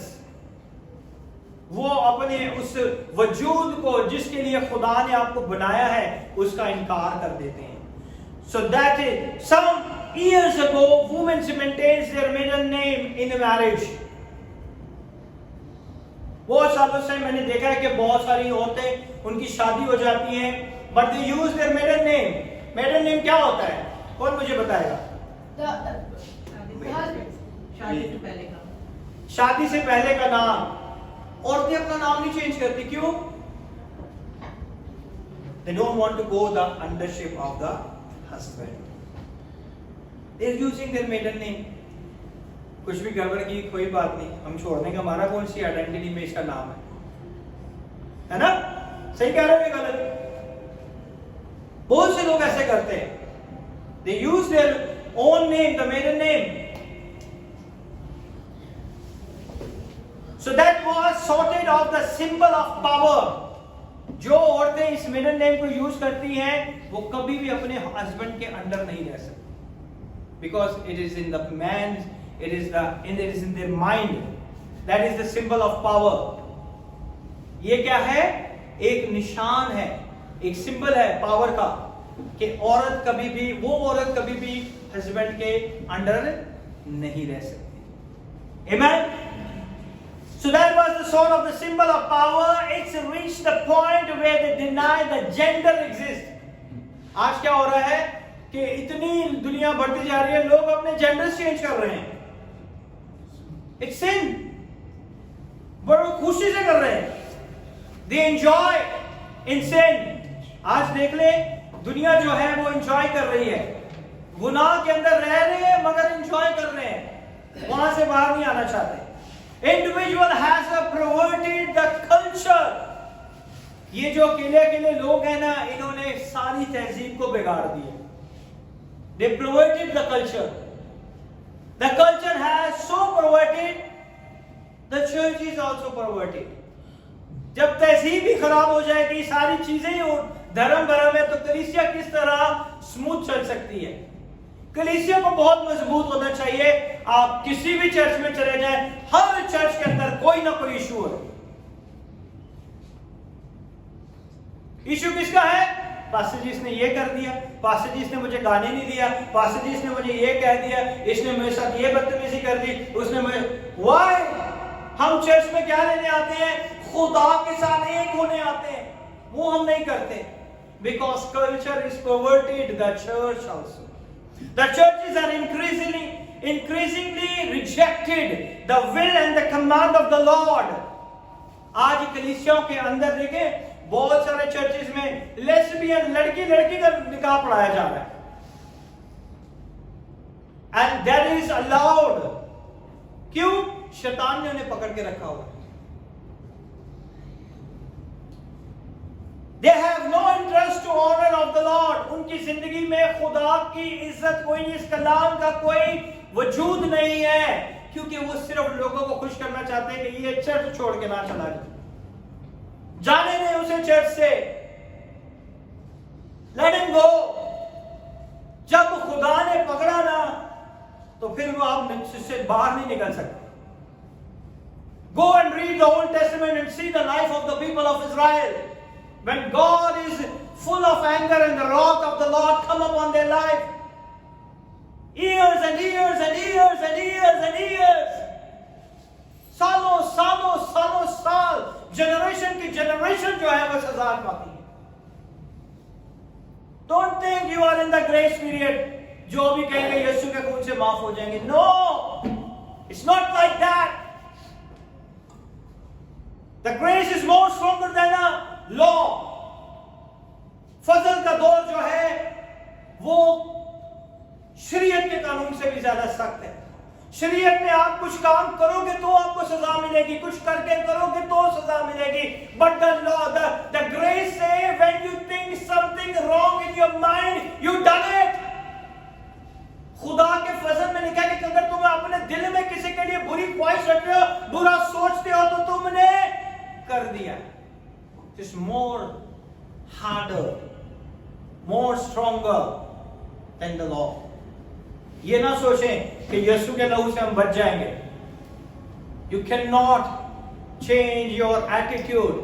वो अपने उस वजूद को जिसके लिए खुदा ने आपको बनाया है उसका इनकार कर देते हैं. So that is some years ago women maintains their middle name in marriage. बहुत सालों से मैंने देखा है कि बहुत सारी औरतें उनकी शादी हो जाती हैं but they use their middle name. Middle name क्या होता है? कौन मुझे बताएगा? शादी से पहले का नाम. औरतें अपना नाम नहीं चेंज करती. क्यों? They don't want to go the undership of the husband. They are using their middle name. कुछ भी गड़बड़ की कोई बात नहीं, हम छोड़ने का, हमारा कौन सी आइडेंटिटी में इसका नाम है ना? सही कह रहे हैं गलत? बहुत से लोग ऐसे करते हैं. They use their own name, the maiden name. So that was sorted of the symbol of power. जो औरतें इस मिडिल नेम को यूज करती हैं वो कभी भी अपने हस्बैंड के अंडर नहीं रह सकती. Because it is in the man's It is in their mind. That is the symbol of power. ये क्या है? एक निशान है, एक सिंबल है पावर का कि औरत कभी भी, वो औरत कभी भी हस्बैंड के अंडर नहीं रह सकती. Amen. So that was the sort of the symbol of power. It's reached the point where they deny the gender exists. आज क्या हो रहा है कि इतनी दुनिया बढ़ती जा रही है, लोग अपने जेंडर चेंज कर रहे हैं. It's sin. बड़े खुशी से कर रहे हैं. They enjoy in sin. आज देख ले दुनिया जो है वो एंजॉय कर रही है. गुनाह के अंदर रह रहे हैं मगर एंजॉय कर रहे हैं, वहां से बाहर नहीं आना चाहते. Individual has perverted the culture. ये जो अकेले लोग हैं ना, इन्होंने सारी तहजीब को बिगाड़ दिया. They perverted the culture. The culture has so perverted, the church is also perverted. जब तहजीब ही खराब हो जाएगी, सारी चीजें ही धर्म भरम है, तो कलीसिया किस तरह स्मूथ चल सकती है। कलीसिया को बहुत मजबूत होना चाहिए। आप किसी भी चर्च में चले जाएं, हर चर्च के अंदर कोई ना कोई इशू है। इशू किसका है? पास्टर जी इसने ये कर दिया, पास्टर जी इसने मुझे गाने नहीं दिया, पास्टर जी इसने मुझे ये कह दिया, इसने मेरे साथ ये बदतमीजी कर दी, उसने मुझे। व्हाई? हम चर्च में क्या लेने आते हैं? खुदा के साथ एक होने आते हैं। वो हम नहीं करते। Because culture is perverted the church also. The churches are increasingly rejected the will and the command of the Lord. आज कलीसियाओं के अंदर देखें, बहुत सारे चर्चेस में लेस्बियन लड़की का निकाह पढ़ाया जा रहा है, एंड दैट इज अलाउड। क्यों? शैतान ने उन्हें पकड़ के रखा हुआ है। They have no interest to honor of the Lord. उनकी जिंदगी में खुदा की इज्जत कोई नहीं, इस कलाम का कोई वजूद नहीं है, क्योंकि वो सिर्फ लोगों को खुश करना चाहते हैं कि ये चर्च छोड़ के ना चला जाए। जाने दें उसे चर्च से, लेट हिम गो। जब खुदा ने पकड़ा ना, तो फिर वो आप से बाहर नहीं निकल सकते। Go and read the Old Testament and see the life of the people of Israel. When God is full of anger and the wrath of the Lord come upon their life, years and years and years and years and years, सालों साल, generation की generation जो है वो सजा पाती है। Don't think you are in the grace period. जो भी कहेंगे यीशु के खून से माफ हो जाएंगे। No, it's not like that. The grace is more stronger than a law. फजल का दौर जो है वो शरीयत के कानून से भी ज्यादा सख्त है। शरीयत में आप कुछ काम करोगे तो आपको सजा मिलेगी, कुछ करके करोगे तो सजा मिलेगी। But the law, the grace say when you think something wrong in your mind, you done it. खुदा के फजल में लिखा है कि अगर तुम अपने दिल में किसी के लिए बुरी ख्वाहिश रखते हो, बुरा सोचते हो, तो तुमने कर दिया। It's more harder, more stronger than the law. ये ना सोचें कि यीशु के लहू से हम बच जाएंगे। You cannot change your attitude.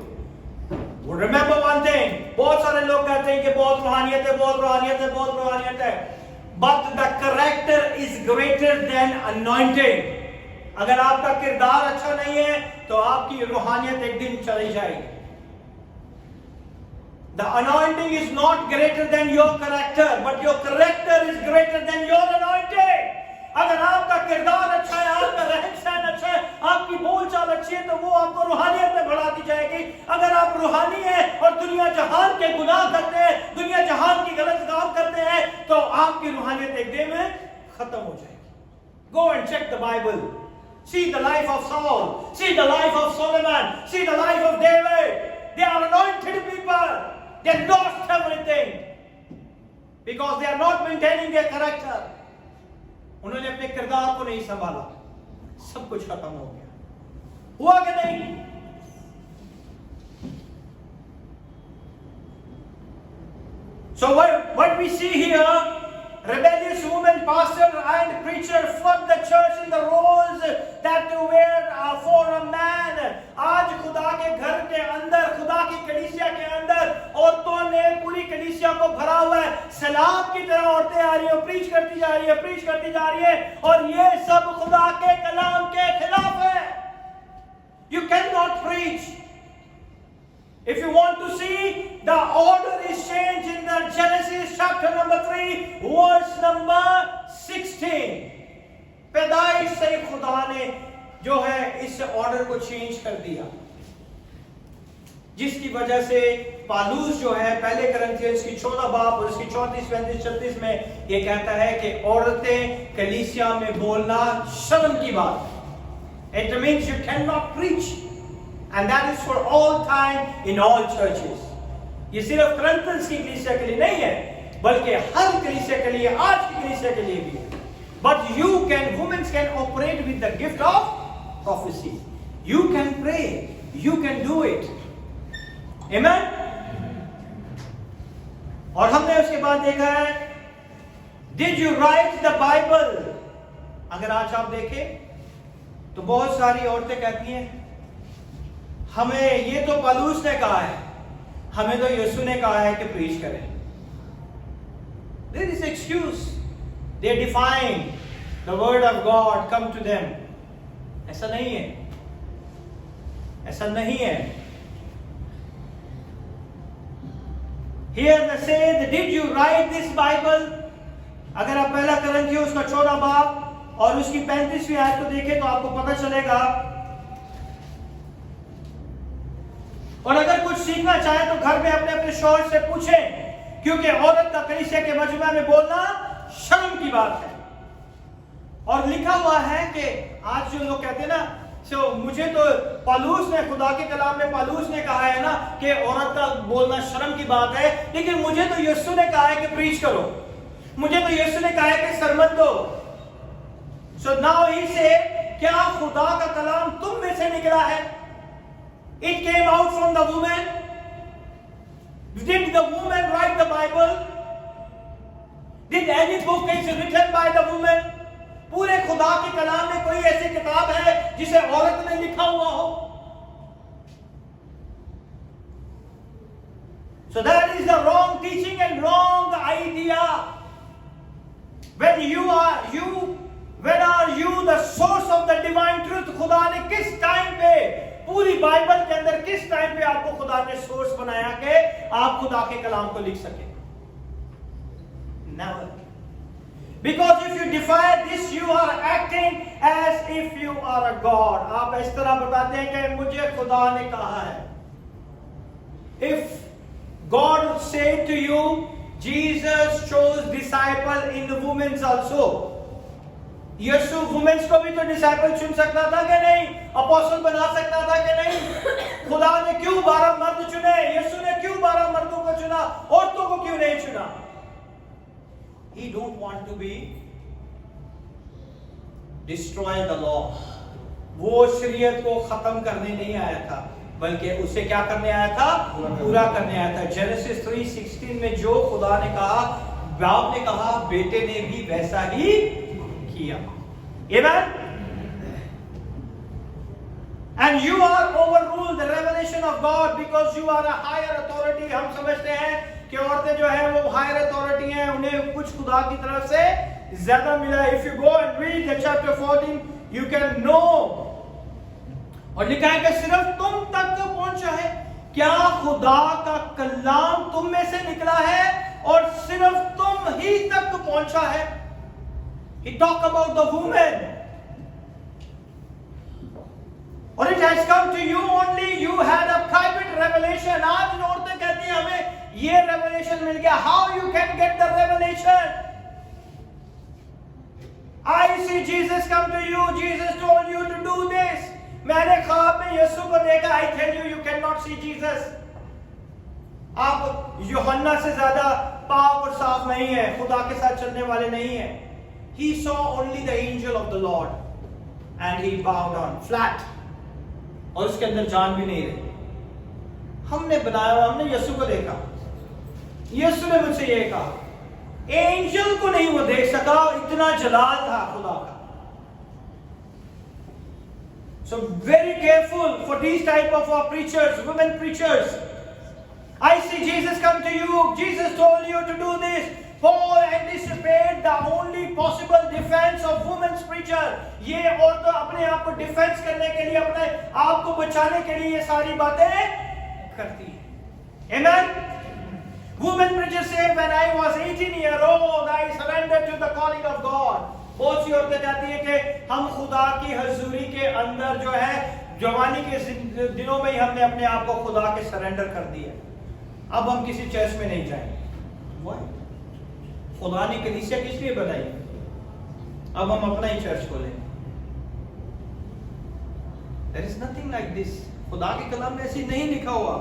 Remember one thing. बहुत सारे लोग कहते हैं कि बहुत रूहानियत है, बहुत रूहानियत है, बहुत रूहानियत है। But the character is greater than anointing. अगर आपका किरदार अच्छा नहीं है तो आपकी रूहानियत एक दिन चली जाएगी। The anointing is not greater than your character, but your character is greater than your anointing. अगर आपका किरदार अच्छा है, आपका रहन सहन अच्छा है, आपकी बोलचाल अच्छी है, तो वो आपको रूहानियत में बढ़ाती जाएगी। अगर आप रूहानी हैं और दुनिया जहान के गुनाह करते हैं, दुनिया जहान की गलत काम करते हैं, तो आपकी रूहानियत एक दिन में खत्म हो जाएगी। Go and check the Bible. See the life of Saul. See the life of Solomon. See the life of David. They are anointed people. They lost everything because they are not maintaining their character. उन्होंने अपने किरदार को नहीं संभाला, सब कुछ खत्म हो गया। हुआ कि नहीं? So what we see here, rebellious women, pastor and preacher flood the church in the roles that they wear for a man. आज खुदा के घर के अंदर, खुदा की कलीसिया के अंदर औरतों ने पूरी कलीसिया को भरा हुआ है। सैलाब की तरह औरतें आ रही है, प्रीच करती जा रही है, प्रीच करती जा रही है, और ये सब खुदा के कलाम के खिलाफ है। You cannot preach. If you want to see, the order is changed in the Genesis chapter number 3, verse number 16. पैदाइश से खुदा ने जो है इस ऑर्डर को चेंज कर दिया, जिसकी वजह से पालूस जो है पहले करंथियंस की 14 बाब और उसकी 34, 35, 36 में ये कहता है कि औरतें कलीसिया में बोलना शर्म की बात है। It means you cannot preach. And that is for all time in all churches. ये सिर्फ करंथियंस की कलीसिया के लिए नहीं है, बल्कि हर कलीसिया के लिए, आज की कलीसिया के लिए भी है। But women can operate with the gift of prophecy. You can pray. You can do it. Amen? और हमने उसके बाद देखा है Did you write the Bible? अगर आज आप देखें तो बहुत सारी औरतें कहती हैं हमें ये तो पौलुस ने कहा है, हमें तो यीशु ने कहा है कि प्रीच करें. There is excuse. They define the word of God come to them. ऐसा नहीं है, ऐसा नहीं है. Here they say, did you write this Bible? अगर आप पहला कुरिन्थियों उसका 14 बाब और उसकी 35वीं आयत को देखें तो आपको पता चलेगा. और अगर कुछ सीखना चाहे तो घर में अपने अपने शौहर से पूछें, क्योंकि औरत का कलीसिया के मजमा में बोलना शर्म की बात है. और लिखा हुआ है कि आज जो लोग कहते हैं ना, मुझे तो पौलुस ने, खुदा के कलाम में पौलुस ने कहा है ना कि औरत का बोलना शर्म की बात है, लेकिन मुझे तो यीशु ने कहा है कि प्रीच करो, मुझे तो यीशु ने कहा है कि सरमत दो. सो नाउ ही से, क्या खुदा का कलाम तुम में से निकला है? It came out from the woman. Did the woman write the Bible? Did any book is written by the woman? पूरे खुदा के कलाम में कोई ऐसी किताब है जिसे औरत ने लिखा हुआ हो? So that is the wrong teaching and wrong idea. When are you the source of the divine truth? खुदा ने किस टाइम पे, पूरी बाइबल के अंदर किस टाइम पे आपको खुदा ने सोर्स बनाया कि आप खुदा के कलाम को लिख सके? Never. Because if you defy this, you are acting as if you are a God. आप इस तरह बताते हैं कि मुझे खुदा ने कहा है. If God said to you, Jesus chose disciple in the women's also. यीशु वुमेन्स को भी तो डिसाइपल चुन सकता था कि नहीं? अपोस्टल बना सकता था कि नहीं? खुदा ने क्यों 12 मर्द चुने? यीशु ने क्यों 12 मर्दों को चुना? औरतों को क्यों नहीं चुना? He don't want to be destroy the law. वो शरीयत को खत्म करने नहीं आया था, बल्कि उसे क्या करने आया था? पूरा करने आया था. जेनेसिस 3:16 में जो खुदा ने कहा, बाप ने कहा, बेटे ने भी वैसा ही किया. Amen. And you are overruled the revelation of God because you are a higher authority. हम समझते हैं कि औरतें जो है वो higher authority हैं, उन्हें कुछ खुदा की तरफ से ज्यादा मिला. If you go and read the chapter 14, you can know. और लिखा है कि सिर्फ तुम तक पहुंचा है. क्या खुदा का कलाम तुम में से निकला है और सिर्फ तुम ही तक पहुंचा है? He talked about the woman. Or it has come to you only. You had a private revelation. आज औरतें कहती हैं हमें ये revelation मिल गया. How you can get the revelation? I see Jesus come to you. Jesus told you to do this. मैंने ख्वाब में यीशु को देखा. I tell you, you cannot see Jesus. आप यूहन्ना से ज्यादा पाक और साफ नहीं है, खुदा के साथ चलने वाले नहीं है. He saw only the angel of the Lord and he bowed down flat. और उसके अंदर जान भी नहीं रही. हमने बनाया, हमने यीशु को देखा. यीशु ने मुझसे ये कहा. एंजल को नहीं वो देख सका, इतना जलाल था खुदा का. So very careful for these type of preachers, women preachers. I see Jesus come to you. Jesus told you to do this. Paul anticipated the only possible defense of women's preacher. ये औरतें अपने आप को defence करने के लिए, अपने आप को बचाने के लिए ये सारी बातें करती हैं. Amen. Women preachers say, when I was 18 years old, I surrendered to the calling of God. बहुत सी औरतें कहती हैं कि हम खुदा की हजूरी के अंदर जो है जवानी के दिनों में ही हमने अपने आप को खुदा के सरेंडर कर दिया. अब हम किसी चर्च में नहीं जाएंगे. खुदा ने कलीसिया किस लिए बनाई? अब हम अपना ही चर्च खोलें. There is nothing like this. खुदा के कलाम में ऐसी नहीं लिखा हुआ.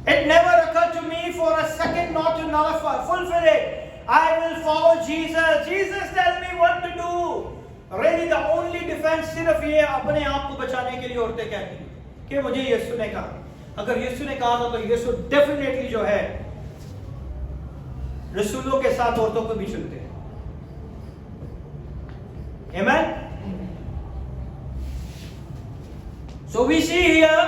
It never occurred to me for a second not to nullify, fulfill it. I will follow Jesus. Jesus tell me what to do. Really the only defense सिर्फ ये अपने आप को बचाने के लिए औरतें कहती हैं कि मुझे यीशु ने कहा. अगर यीशु ने कहा था तो यीशु डेफिनेटली जो है रसूलों के साथ औरतों को भी चुनते हैं। Amen? So we see here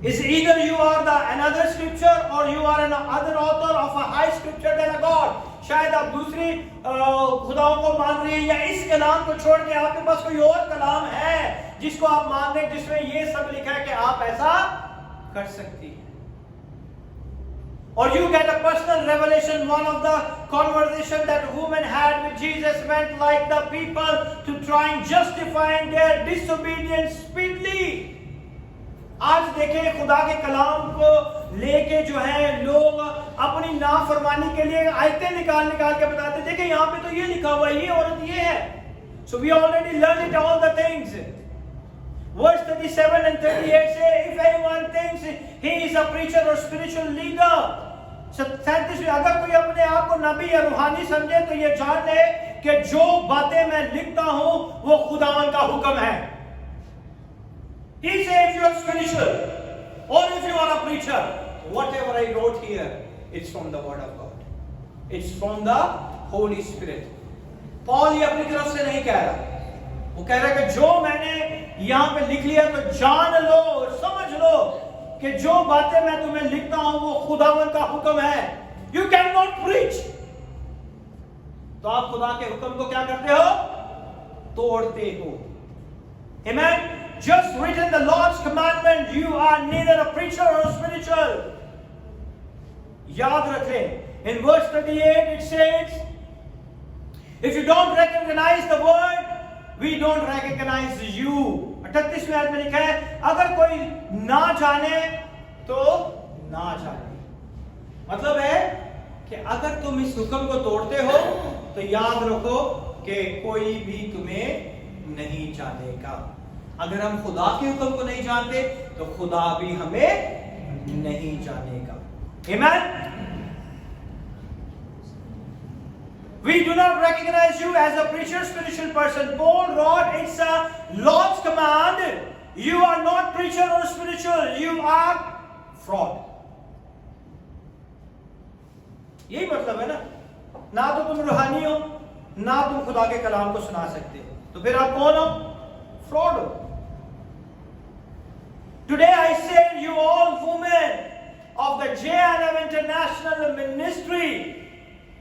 is either you are the another scripture or you are another author of a high scripture than a God. शायद आप दूसरी खुदाओं को मान रही हैं, या इस कलाम को छोड़ के आपके पास कोई और कलाम है जिसको आप मान रहे हैं, जिसमें ये सब लिखा है कि आप ऐसा कर सकती हैं. Or you get a personal revelation. One of the conversation that women had with Jesus went like the people to try and justifying their disobedience speedily. आज देखें खुदा के कलाम को लेके जो है लोग अपनी नाफरमानी के लिए आयतें निकाल के बताते, देखें यहाँ पे तो ये लिखा हुआ है, ये औरत ये है. So we already learned it all the things. Verse 37 and 38 say, if anyone thinks he is a preacher or spiritual leader, 37 में अगर कोई अपने आप को नबी या रूहानी समझे तो ये जान ले कि जो बातें मैं लिखता हूं वो खुदावन का हुक्म है. He says you are spiritual or if you are a preacher, whatever I wrote here, it's from the word of God. It's from the Holy Spirit. Paul ये अपनी तरफ से नहीं कह रहा, वो कह रहा है कि जो मैंने यहाँ पे लिख लिया तो जान लो, समझ लो कि जो बातें मैं तुम्हें लिखता हूं वो खुदावन का हुक्म है. You cannot preach. तो आप खुदा के हुक्म को क्या करते हो? तोड़ते हो. Amen. Just written the Lord's commandment. You are neither a preacher or a spiritual. याद रखें. In verse 38 it says, if you don't recognize the word, we don't recognize you. 38 में आयत में लिखा है, अगर कोई ना जाने तो ना जाने. मतलब है कि अगर तुम इस हुक्म को तोड़ते हो तो याद रखो कि कोई भी तुम्हें नहीं जानेगा. अगर हम खुदा के हुक्म को नहीं जानते तो खुदा भी हमें नहीं जानेगा. Amen? We do not recognize you as a preacher, spiritual person. Paul wrote, it's a Lord's command. You are not preacher or spiritual. You are fraud. यही मतलब है ना. ना तो तुम रूहानी हो, ना तुम खुदा के कलाम को सुना सकते हो, तो फिर आप कौन हो? फ्रॉड हो. Today I say you all women of the J&M International Ministry,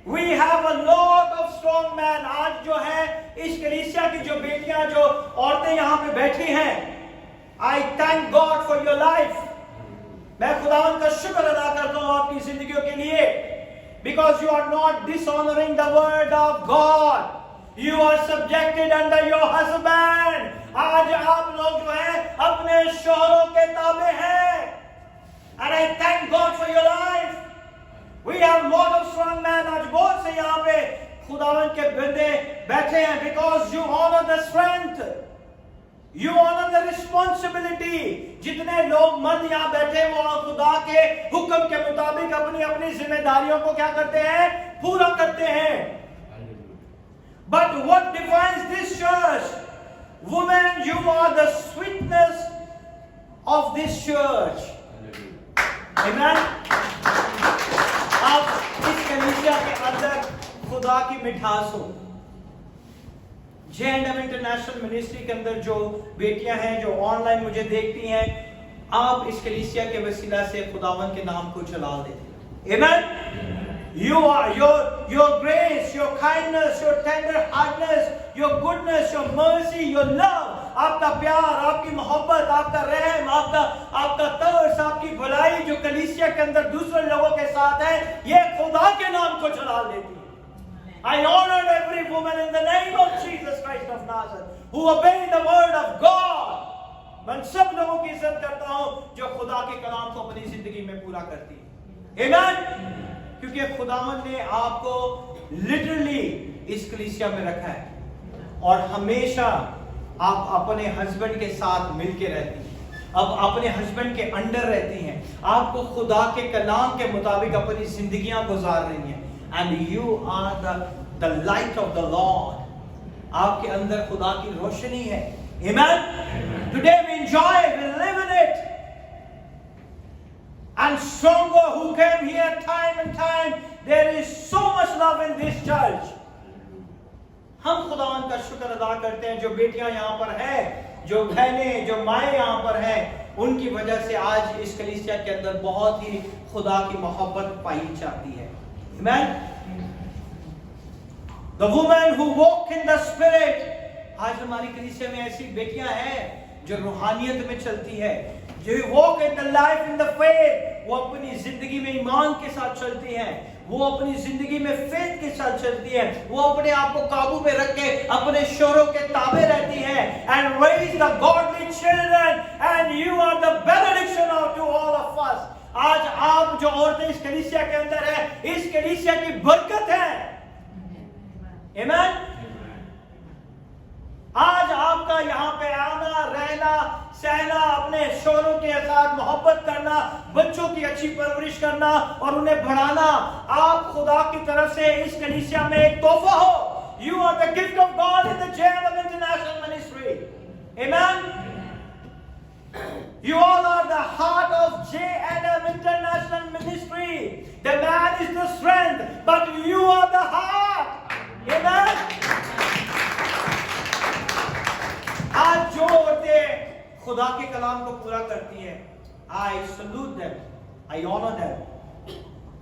we have a lot of strong men. आज जो है इस कलीसिया की जो बेटियां, जो औरतें यहाँ पे बैठी हैं, I thank God for your life. मैं खुदावन का शुक्र अदा करता हूँ आपकी जिंदगियों के लिए, because you are not dishonoring the word of God. You are subjected under your husband. आज आप लोग जो है अपने शौहरों के ताबे हैं. And I thank God for your life. We have a lot of strong men. आज बहुत से यहाँ पे खुदावन के बंदे बैठे हैं, because you honor the strength. You honor the responsibility. जितने लोग मर्द यहाँ बैठे वो खुदा के हुक्म के मुताबिक अपनी अपनी जिम्मेदारियों को क्या करते हैं? पूरा करते हैं. But what defines this church? Women, you are the sweetness of this church. Amen. आप इस कलीसिया के अंदर खुदा की मिठास हो. J&M इंटरनेशनल मिनिस्ट्री के अंदर जो बेटियां हैं, जो ऑनलाइन मुझे देखती हैं, आप इस कलीसिया के वसीला से खुदावन के नाम को जलाल देते हैं. Amen. You are your grace, your kindness, your tender heartedness, your goodness, your mercy, your love, आपका प्यार, आपकी मोहब्बत, आपका रहम, आपका तरस, आपकी भलाई जो कलीसिया के अंदर दूसरे लोगों के साथ है, ये खुदा के नाम को जलाल देती है. I honor every woman in the name of Jesus Christ of Nazareth who obey the word of God. मैं सब लोगों की इज्जत करता हूं जो खुदा के कलाम को अपनी जिंदगी में पूरा करती है. Amen. क्योंकि खुदावन ने आपको लिटरली इस कलीसिया में रखा है और हमेशा आप अपने हस्बैंड के साथ मिलके रहती हैं, अब अपने हस्बैंड के अंडर रहती हैं, आपको खुदा के कलाम के मुताबिक अपनी जिंदगियां गुजार रही हैं. And you are the light of the Lord. आपके अंदर खुदा की रोशनी है. Amen. Today we enjoy, we live in it. And and stronger who came here time and time. There is so much love in this church. हम खुदावन का शुक्र अदा करते हैं जो बेटियां यहाँ पर है, जो बहनें, जो माएँ यहाँ पर हैं, उनकी वजह से आज इस कलीसिया के अंदर बहुत ही खुदा की मोहब्बत पाई जाती है. Amen. The women who walk in the spirit. आज हमारी कलीसिया में ऐसी बेटियां हैं जो रूहानियत में चलती है, जो walk in the life in the faith. वो अपनी जिंदगी में ईमान के साथ चलती हैं, वो अपनी जिंदगी में फेथ के साथ चलती है, वो अपने आप को काबू में रख के अपने शोरों के ताबे रहती है. And raise the godly children, and you are the benediction to all of us. आज आप जो औरतें इस कलीसिया के अंदर है, इस कलीसिया की बरकत है. Amen. आज आपका यहाँ पे आना, रहना, सहना, अपने शोरों के साथ मोहब्बत करना, बच्चों की अच्छी परवरिश करना और उन्हें बढ़ाना, आप खुदा की तरफ से इस कलीसिया में एक तोहफा हो. You are the gift of God in the JLM International Ministry. Amen. You all are the heart of JLM International Ministry. The man is the strength, but you are the heart. Amen. आज जो औरतें खुदा के कलाम को पूरा करती हैं, I salute them, I honor them,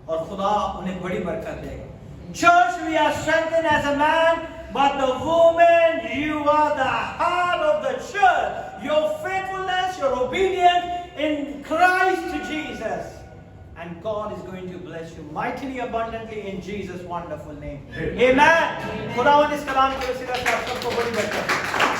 और खुदा उन्हें बड़ी बरकत देगा. Church, we are strengthened as a man, but the woman, you are the heart of the church. Your faithfulness, your obedience in Christ Jesus, and God is going to bless you mightily abundantly in Jesus' wonderful name. Amen. खुदावंद इस कलाम के वसीला से आप सबको बड़ी बरकत दे.